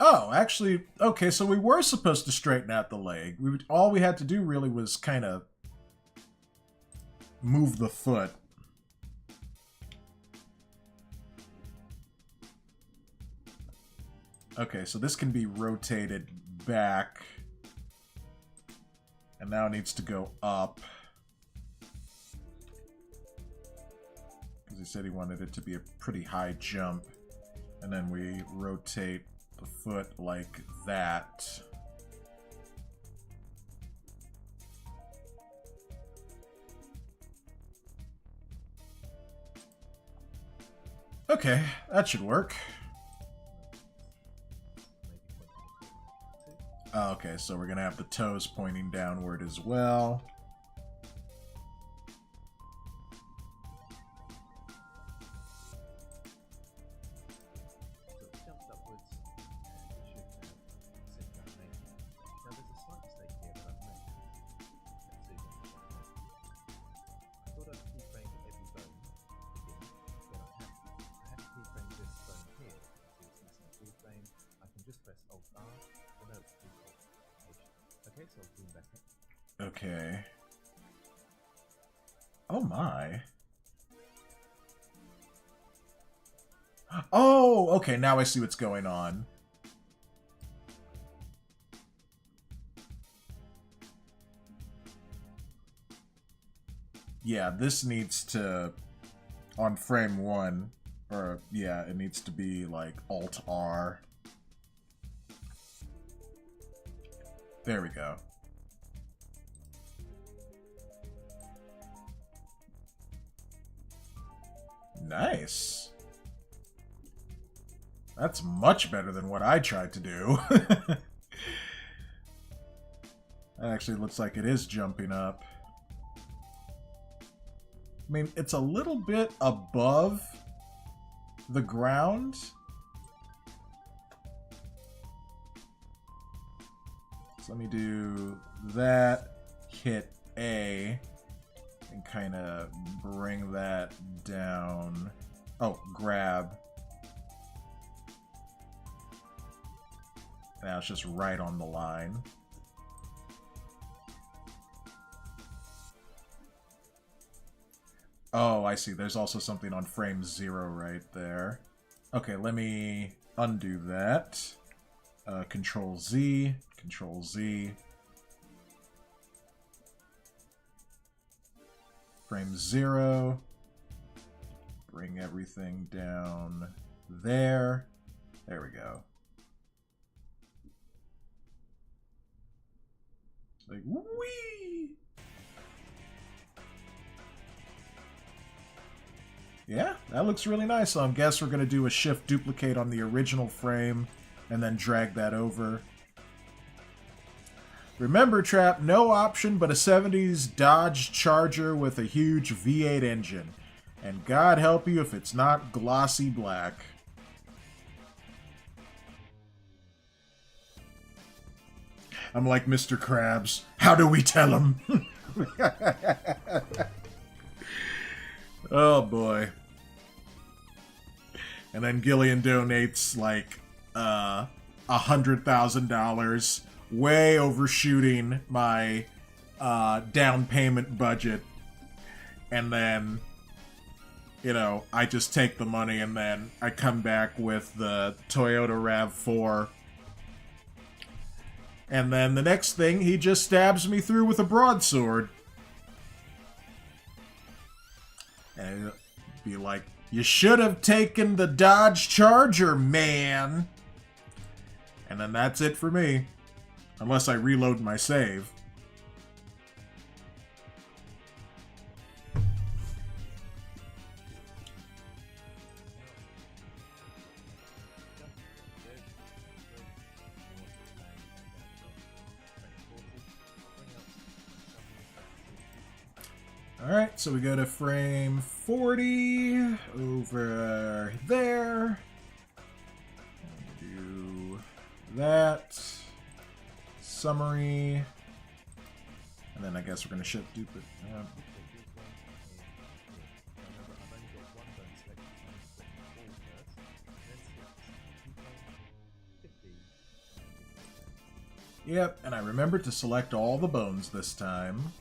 Oh, actually, okay, so we were supposed to straighten out the leg. All we had to do really was kind of move the foot. Okay, so this can be rotated back. And now it needs to go up. Because he said he wanted it to be a pretty high jump. And then we rotate the foot like that. Okay, that should work. Okay, so we're gonna have the toes pointing downward as well. Okay. Oh my. Oh, okay, now I see what's going on. Yeah, this needs to, on frame 1, or, yeah, it needs to be like Alt-R. There we go. Nice. That's much better than what I tried to do. That actually looks like it is jumping up. I mean, it's a little bit above the ground. So let me do that, hit A, and kind of bring that down. Oh, grab. Now it's just right on the line. Oh, I see. There's also something on frame 0 right there. Okay, let me undo that. Control Z, Control Z. Frame 0. Bring everything down there. There we go. It's like, whee! Yeah, that looks really nice. So I guess we're going to do a shift duplicate on the original frame and then drag that over. Remember, Trapp, no option but a 70s Dodge Charger with a huge V8 engine. And God help you if it's not glossy black. I'm like Mr. Krabs. How do we tell him? Oh boy. And then Gillian donates like $100,000, way overshooting my down payment budget. And then, you know, I just take the money and then I come back with the Toyota RAV4. And then the next thing, he just stabs me through with a broadsword. And it'd be like, you should have taken the Dodge Charger, man. And then that's it for me. Unless I reload my save. Alright, so we go to frame 40 over there. Do that. Summary. And then I guess we're going to ship duplicate. Yep, and I remembered to select all the bones this time.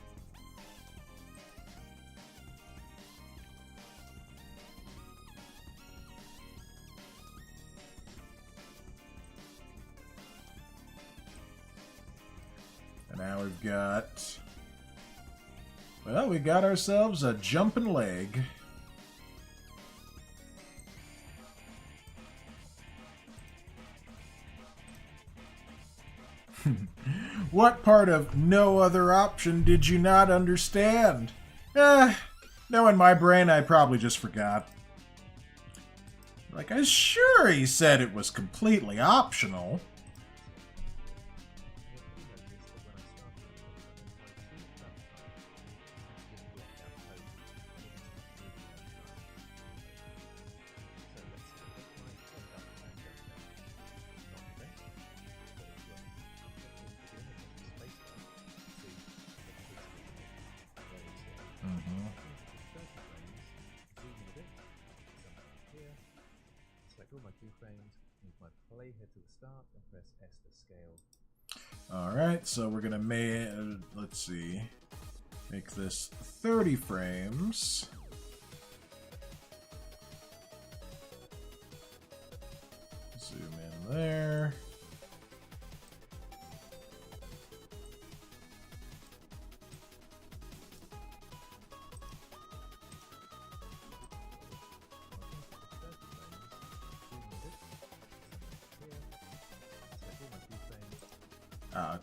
Now we've got... Well, we got ourselves a jumping leg. What part of no other option did you not understand? Knowing my brain, I probably just forgot. Like, I'm sure he said it was completely optional. Alright, so we're gonna make, let's see, make this 30 frames. Zoom in there.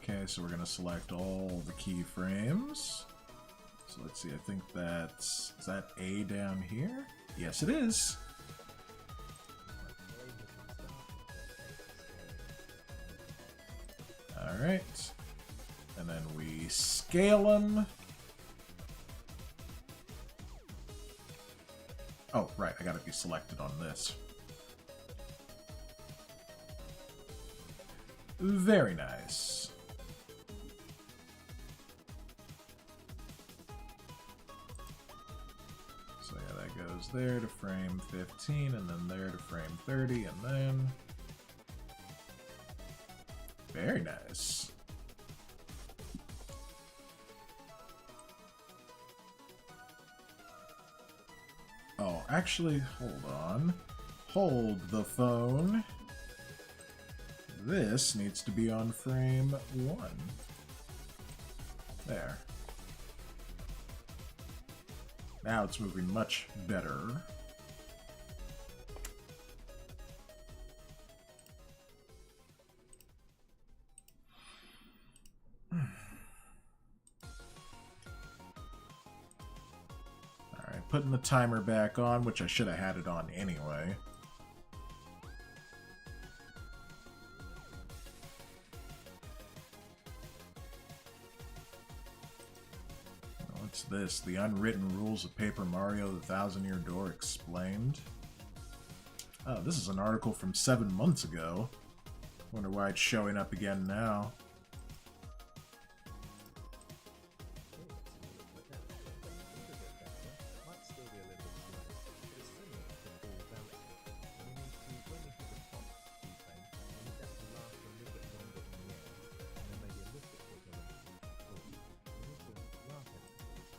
Okay, so we're going to select all the keyframes. So let's see, I think that's... Is that A down here? Yes, it is. Alright. And then we scale them. Oh, right, I gotta be selected on this. Very nice. So yeah, that goes there to frame 15, and then there to frame 30, and then... Very nice. Oh, actually, hold on. Hold the phone. This needs to be on frame 1. There. Now it's moving much better. Alright, putting the timer back on, which I should have had it on anyway. What's this? The Unwritten Rules of Paper Mario: The Thousand-Year Door Explained. Oh, this is an article from 7 months ago. Wonder why it's showing up again now.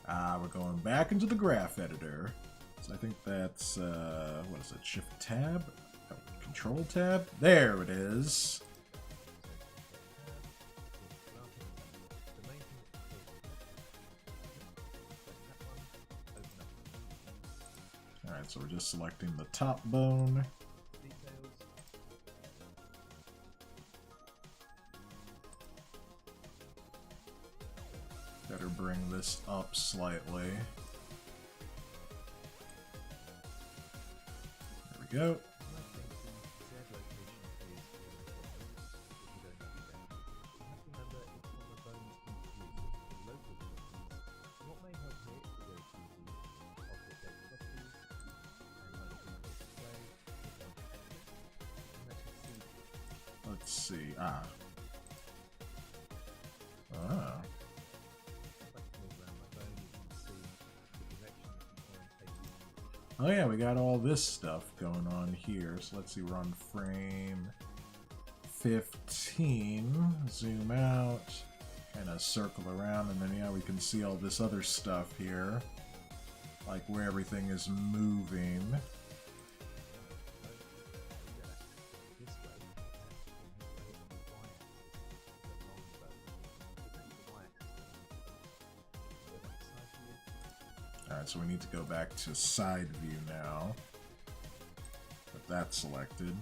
We're going back into the graph editor. So I think that's, what is it, Shift Tab? Oh, Control Tab? There it is. Alright, so we're just selecting the top bone. Better bring this up slightly. There we go. Let's see. Ah. Oh yeah, we got all this stuff going on here. So let's see, we're on frame 15. Zoom out, kind of circle around, and then yeah, we can see all this other stuff here, like where everything is moving. Alright, so we need to go back to side view now. But that's selected.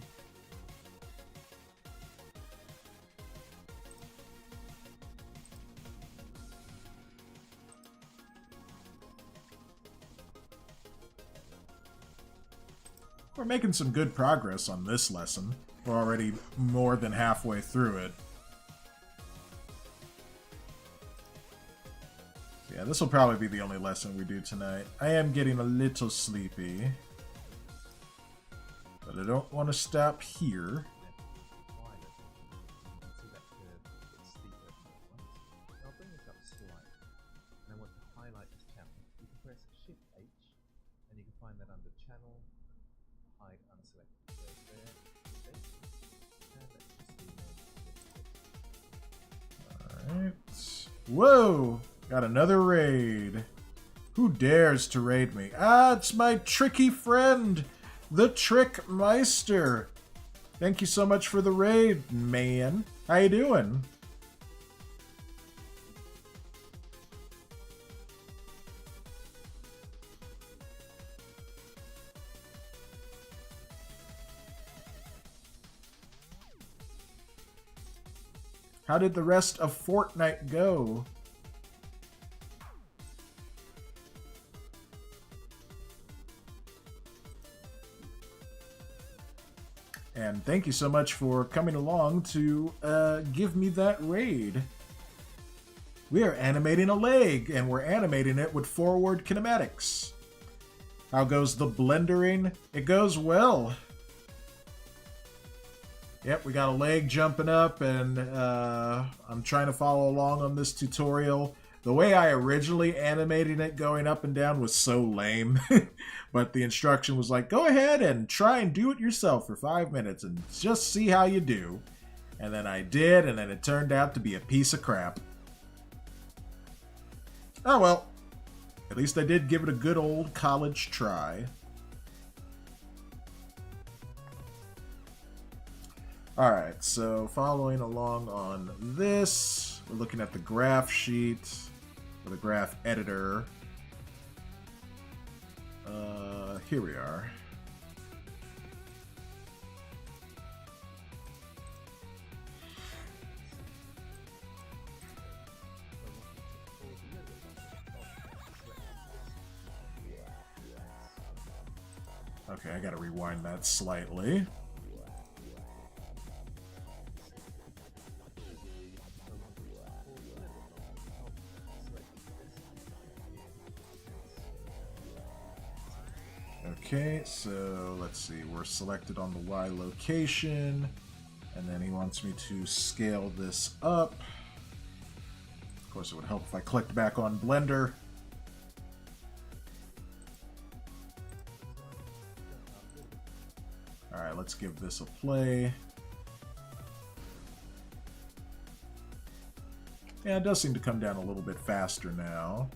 We're making some good progress on this lesson. We're already more than halfway through it. Yeah, this will probably be the only lesson we do tonight. I am getting a little sleepy. But I don't want to stop here. Alright. Whoa! Got another raid. Who dares to raid me? Ah, it's my tricky friend, the Trick Meister. Thank you so much for the raid, man. How you doing? How did the rest of Fortnite go? And thank you so much for coming along to give me that raid. We are animating a leg, and we're animating it with forward kinematics. How goes the blendering? It goes well. Yep, we got a leg jumping up, and I'm trying to follow along on this tutorial. The way I originally animated it going up and down was so lame. But the instruction was like, go ahead and try and do it yourself for 5 minutes and just see how you do. And then I did, and then it turned out to be a piece of crap. Oh well. At least I did give it a good old college try. Alright, so following along on this, we're looking at the graph sheet, or the graph editor. Here we are. Okay, I gotta rewind that slightly. Okay, so let's see, we're selected on the Y location, and then he wants me to scale this up. Of course, it would help if I clicked back on Blender. Alright, let's give this a play. Yeah, it does seem to come down a little bit faster now.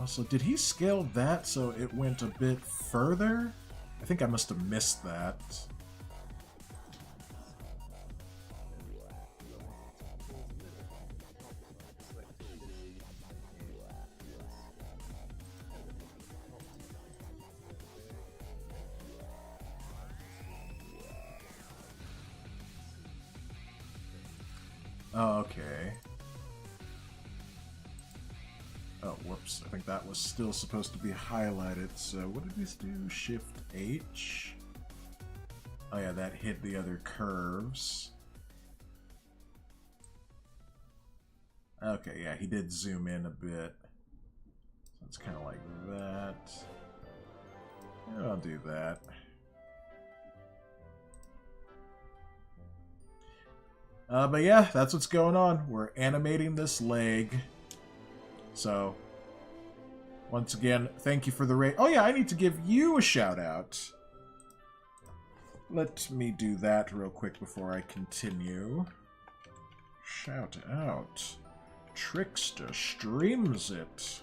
Also, did he scale that so it went a bit further? I think I must have missed that. Oh, okay. Oh, whoops. I think that was still supposed to be highlighted. So what did we do? Shift H? Oh yeah, that hid the other curves. Okay, yeah, he did zoom in a bit. So it's kind of like that. Yeah, I'll do that. But yeah, that's what's going on. We're animating this leg. So, once again, thank you for the rate. Oh yeah, I need to give you a shout out. Let me do that real quick before I continue. Shout out. Trickster streams it.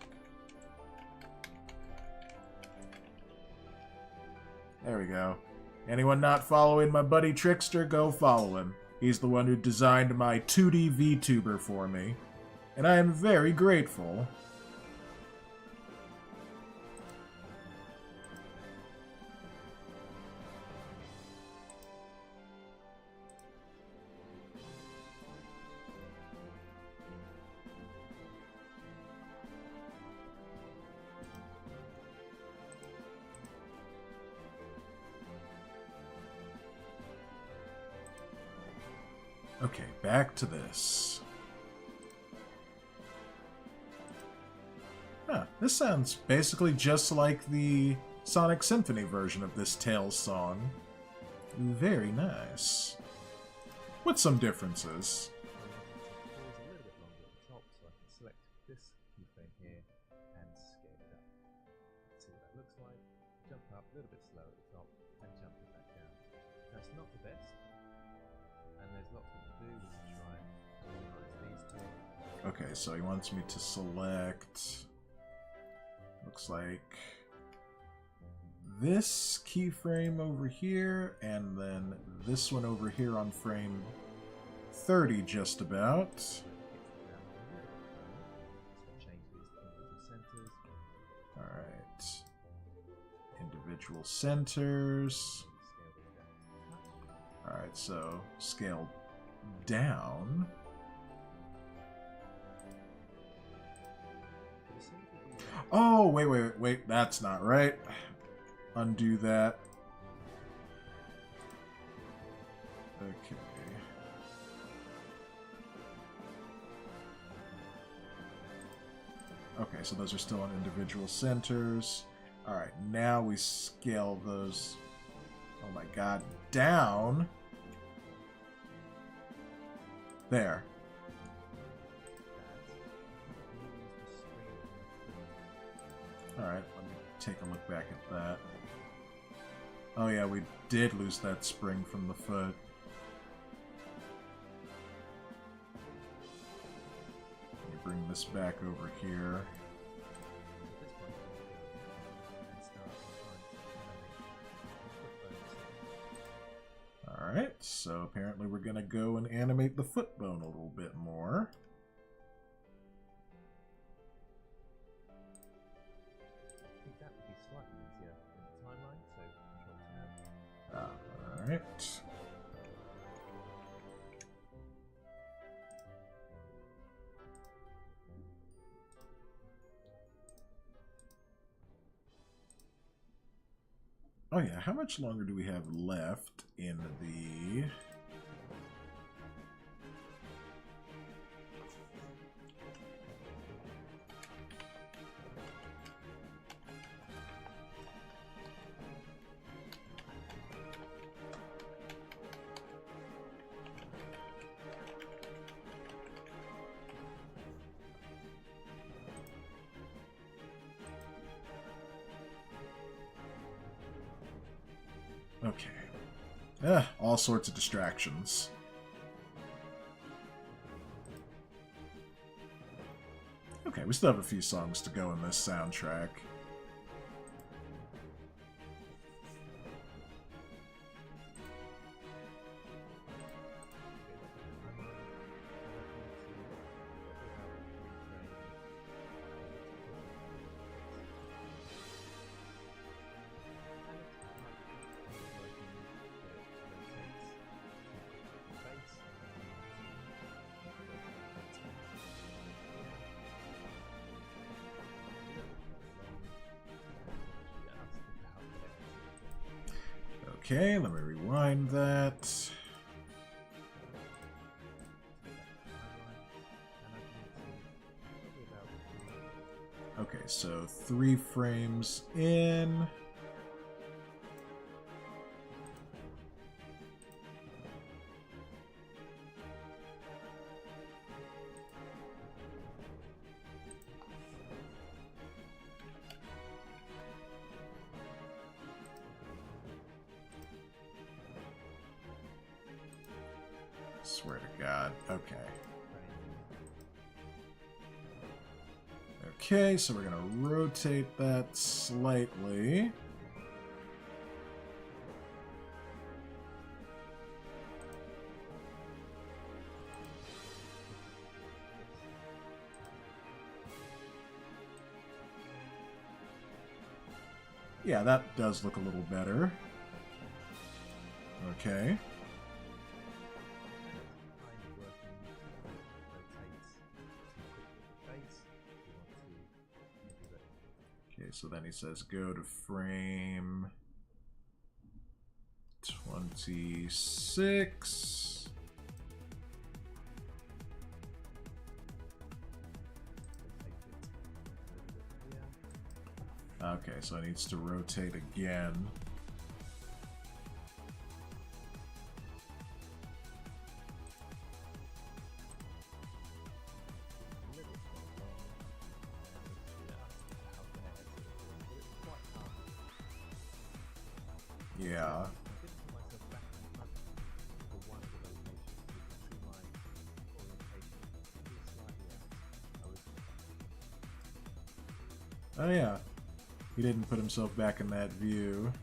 There we go. Anyone not following my buddy Trickster, go follow him. He's the one who designed my 2D VTuber for me. And I am very grateful. Okay, back to this. Huh, this sounds basically just like the Sonic Symphony version of this Tales song. Very nice. With some differences. A little bit longer at the top, so I can select this keyframe here and scale it up. Let's see what that looks like. Jump up a little bit slow at the top and jump it back down. That's not the best, and there's lots we can do. We can try and organize these two. Okay, so he wants me to select... Looks like this keyframe over here, and then this one over here on frame 30 just about. Alright. Individual centers. Alright, so scale down. Oh, wait, that's not right. Undo that. Okay. Okay, so those are still on individual centers. Alright, now we scale those, oh my god, down. There. Alright, let me take a look back at that. Oh yeah, we did lose that spring from the foot. Let me bring this back over here. Alright, so apparently we're going to go and animate the foot bone a little bit more. Alright. Oh yeah, how much longer do we have left in the... Okay. All sorts of distractions. Okay, we still have a few songs to go in this soundtrack. Okay, let me rewind that. Okay, so 3 frames in. Swear to God. Okay. Okay, so we're going to rotate that slightly. Yeah, that does look a little better. Okay. Okay, so then he says go to frame 26. Okay, so it needs to rotate again. Yeah. Oh yeah. He didn't put himself back in that view.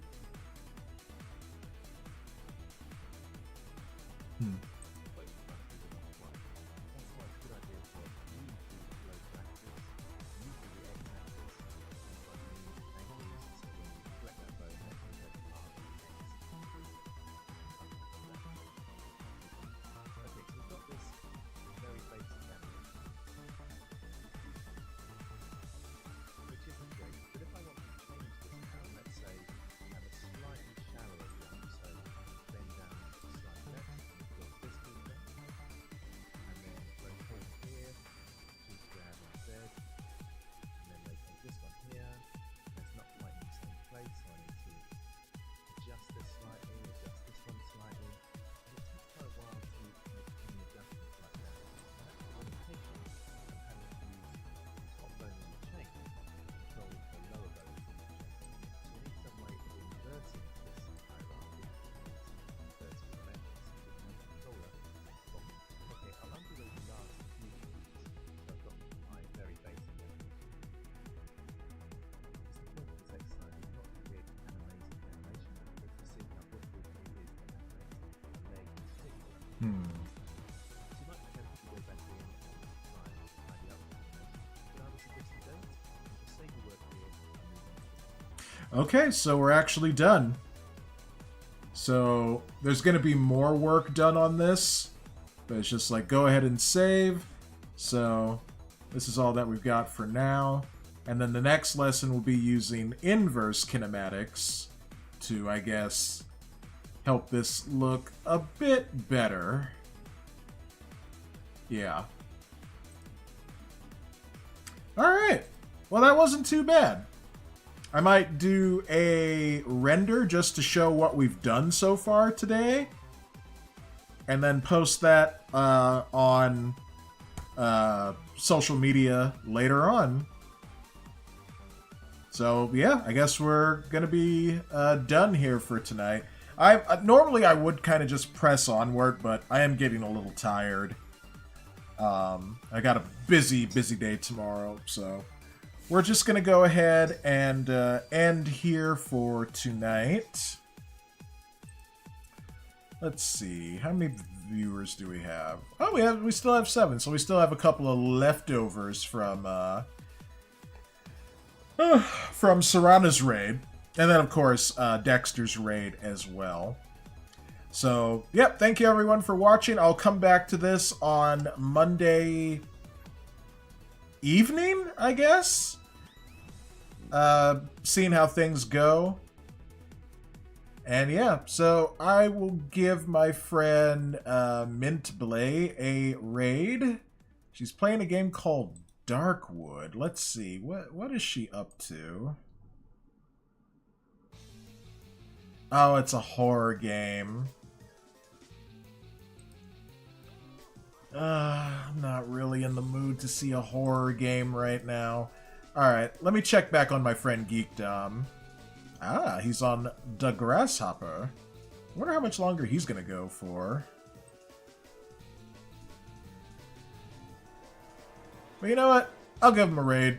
Okay, so we're actually done. So there's going to be more work done on this, but it's just like go ahead and save. So this is all that we've got for now. And then the next lesson will be using inverse kinematics to, I guess, help this look a bit better. Yeah. Alright. Well, that wasn't too bad. I might do a render just to show what we've done so far today. And then post that on social media later on. So, yeah, I guess we're going to be done here for tonight. Normally I would kind of just press onward, but I am getting a little tired. I got a busy day tomorrow, so we're just going to go ahead and end here for tonight. Let's see, how many viewers do we have? Oh, we still have 7, so we still have a couple of leftovers from Serana's raid, and then of course Dexter's raid as well. So, yep, thank you everyone for watching. I'll come back to this on Monday evening, I guess. Seeing how things go. And yeah, so I will give my friend Mint Blay a raid. She's playing a game called Darkwood. Let's see, what is she up to? Oh, it's a horror game. I'm not really in the mood to see a horror game right now. Alright, let me check back on my friend Geekdom. Ah, he's on the Grasshopper. I wonder how much longer he's gonna go for. But you know what? I'll give him a raid.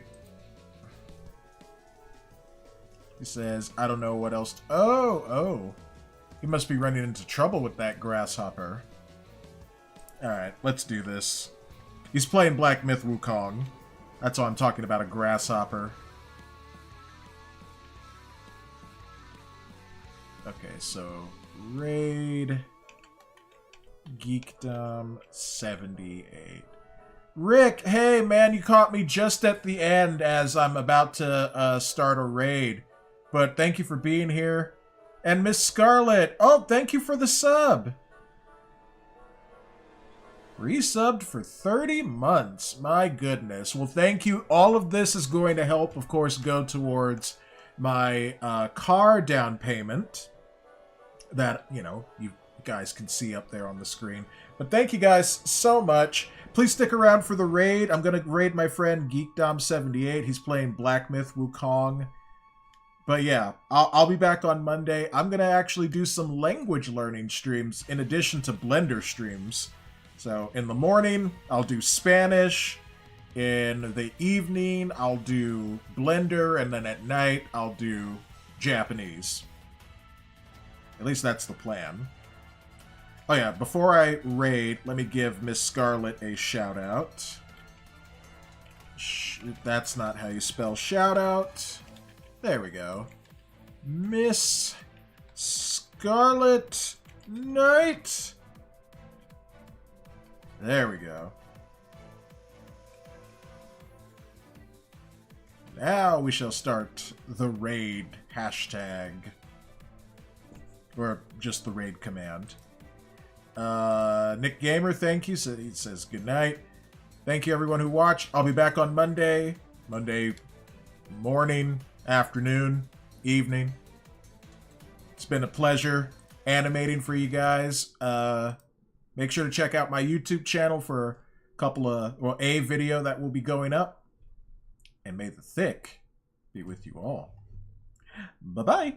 He says, I don't know what else. Oh. He must be running into trouble with that Grasshopper. Alright, let's do this. He's playing Black Myth Wukong. That's why I'm talking about a Grasshopper. Okay, so raid Geekdom 78. Rick, hey man, you caught me just at the end as I'm about to start a raid. But thank you for being here. And Miss Scarlet, oh, thank you for the sub. Resubbed for 30 months. My goodness. Well, thank you. All of this is going to help, of course, go towards my car down payment that, you know, you guys can see up there on the screen. But thank you guys so much. Please stick around for the raid. I'm going to raid my friend Geekdom78. He's playing Black Myth Wukong. But yeah, I'll be back on Monday. I'm going to actually do some language learning streams in addition to Blender streams. So in the morning, I'll do Spanish. In the evening, I'll do Blender. And then at night, I'll do Japanese. At least that's the plan. Oh yeah, before I raid, let me give Miss Scarlet a shout out. That's not how you spell shout out. There we go. Miss Scarlet Knight. There we go. Now we shall start the raid hashtag. Or just the raid command. Nick Gamer, thank you. So he says good night. Thank you everyone who watched. I'll be back on Monday. Monday morning, afternoon, evening. It's been a pleasure animating for you guys. Make sure to check out my YouTube channel for a video that will be going up. And may the THICC be with you all. Bye-bye.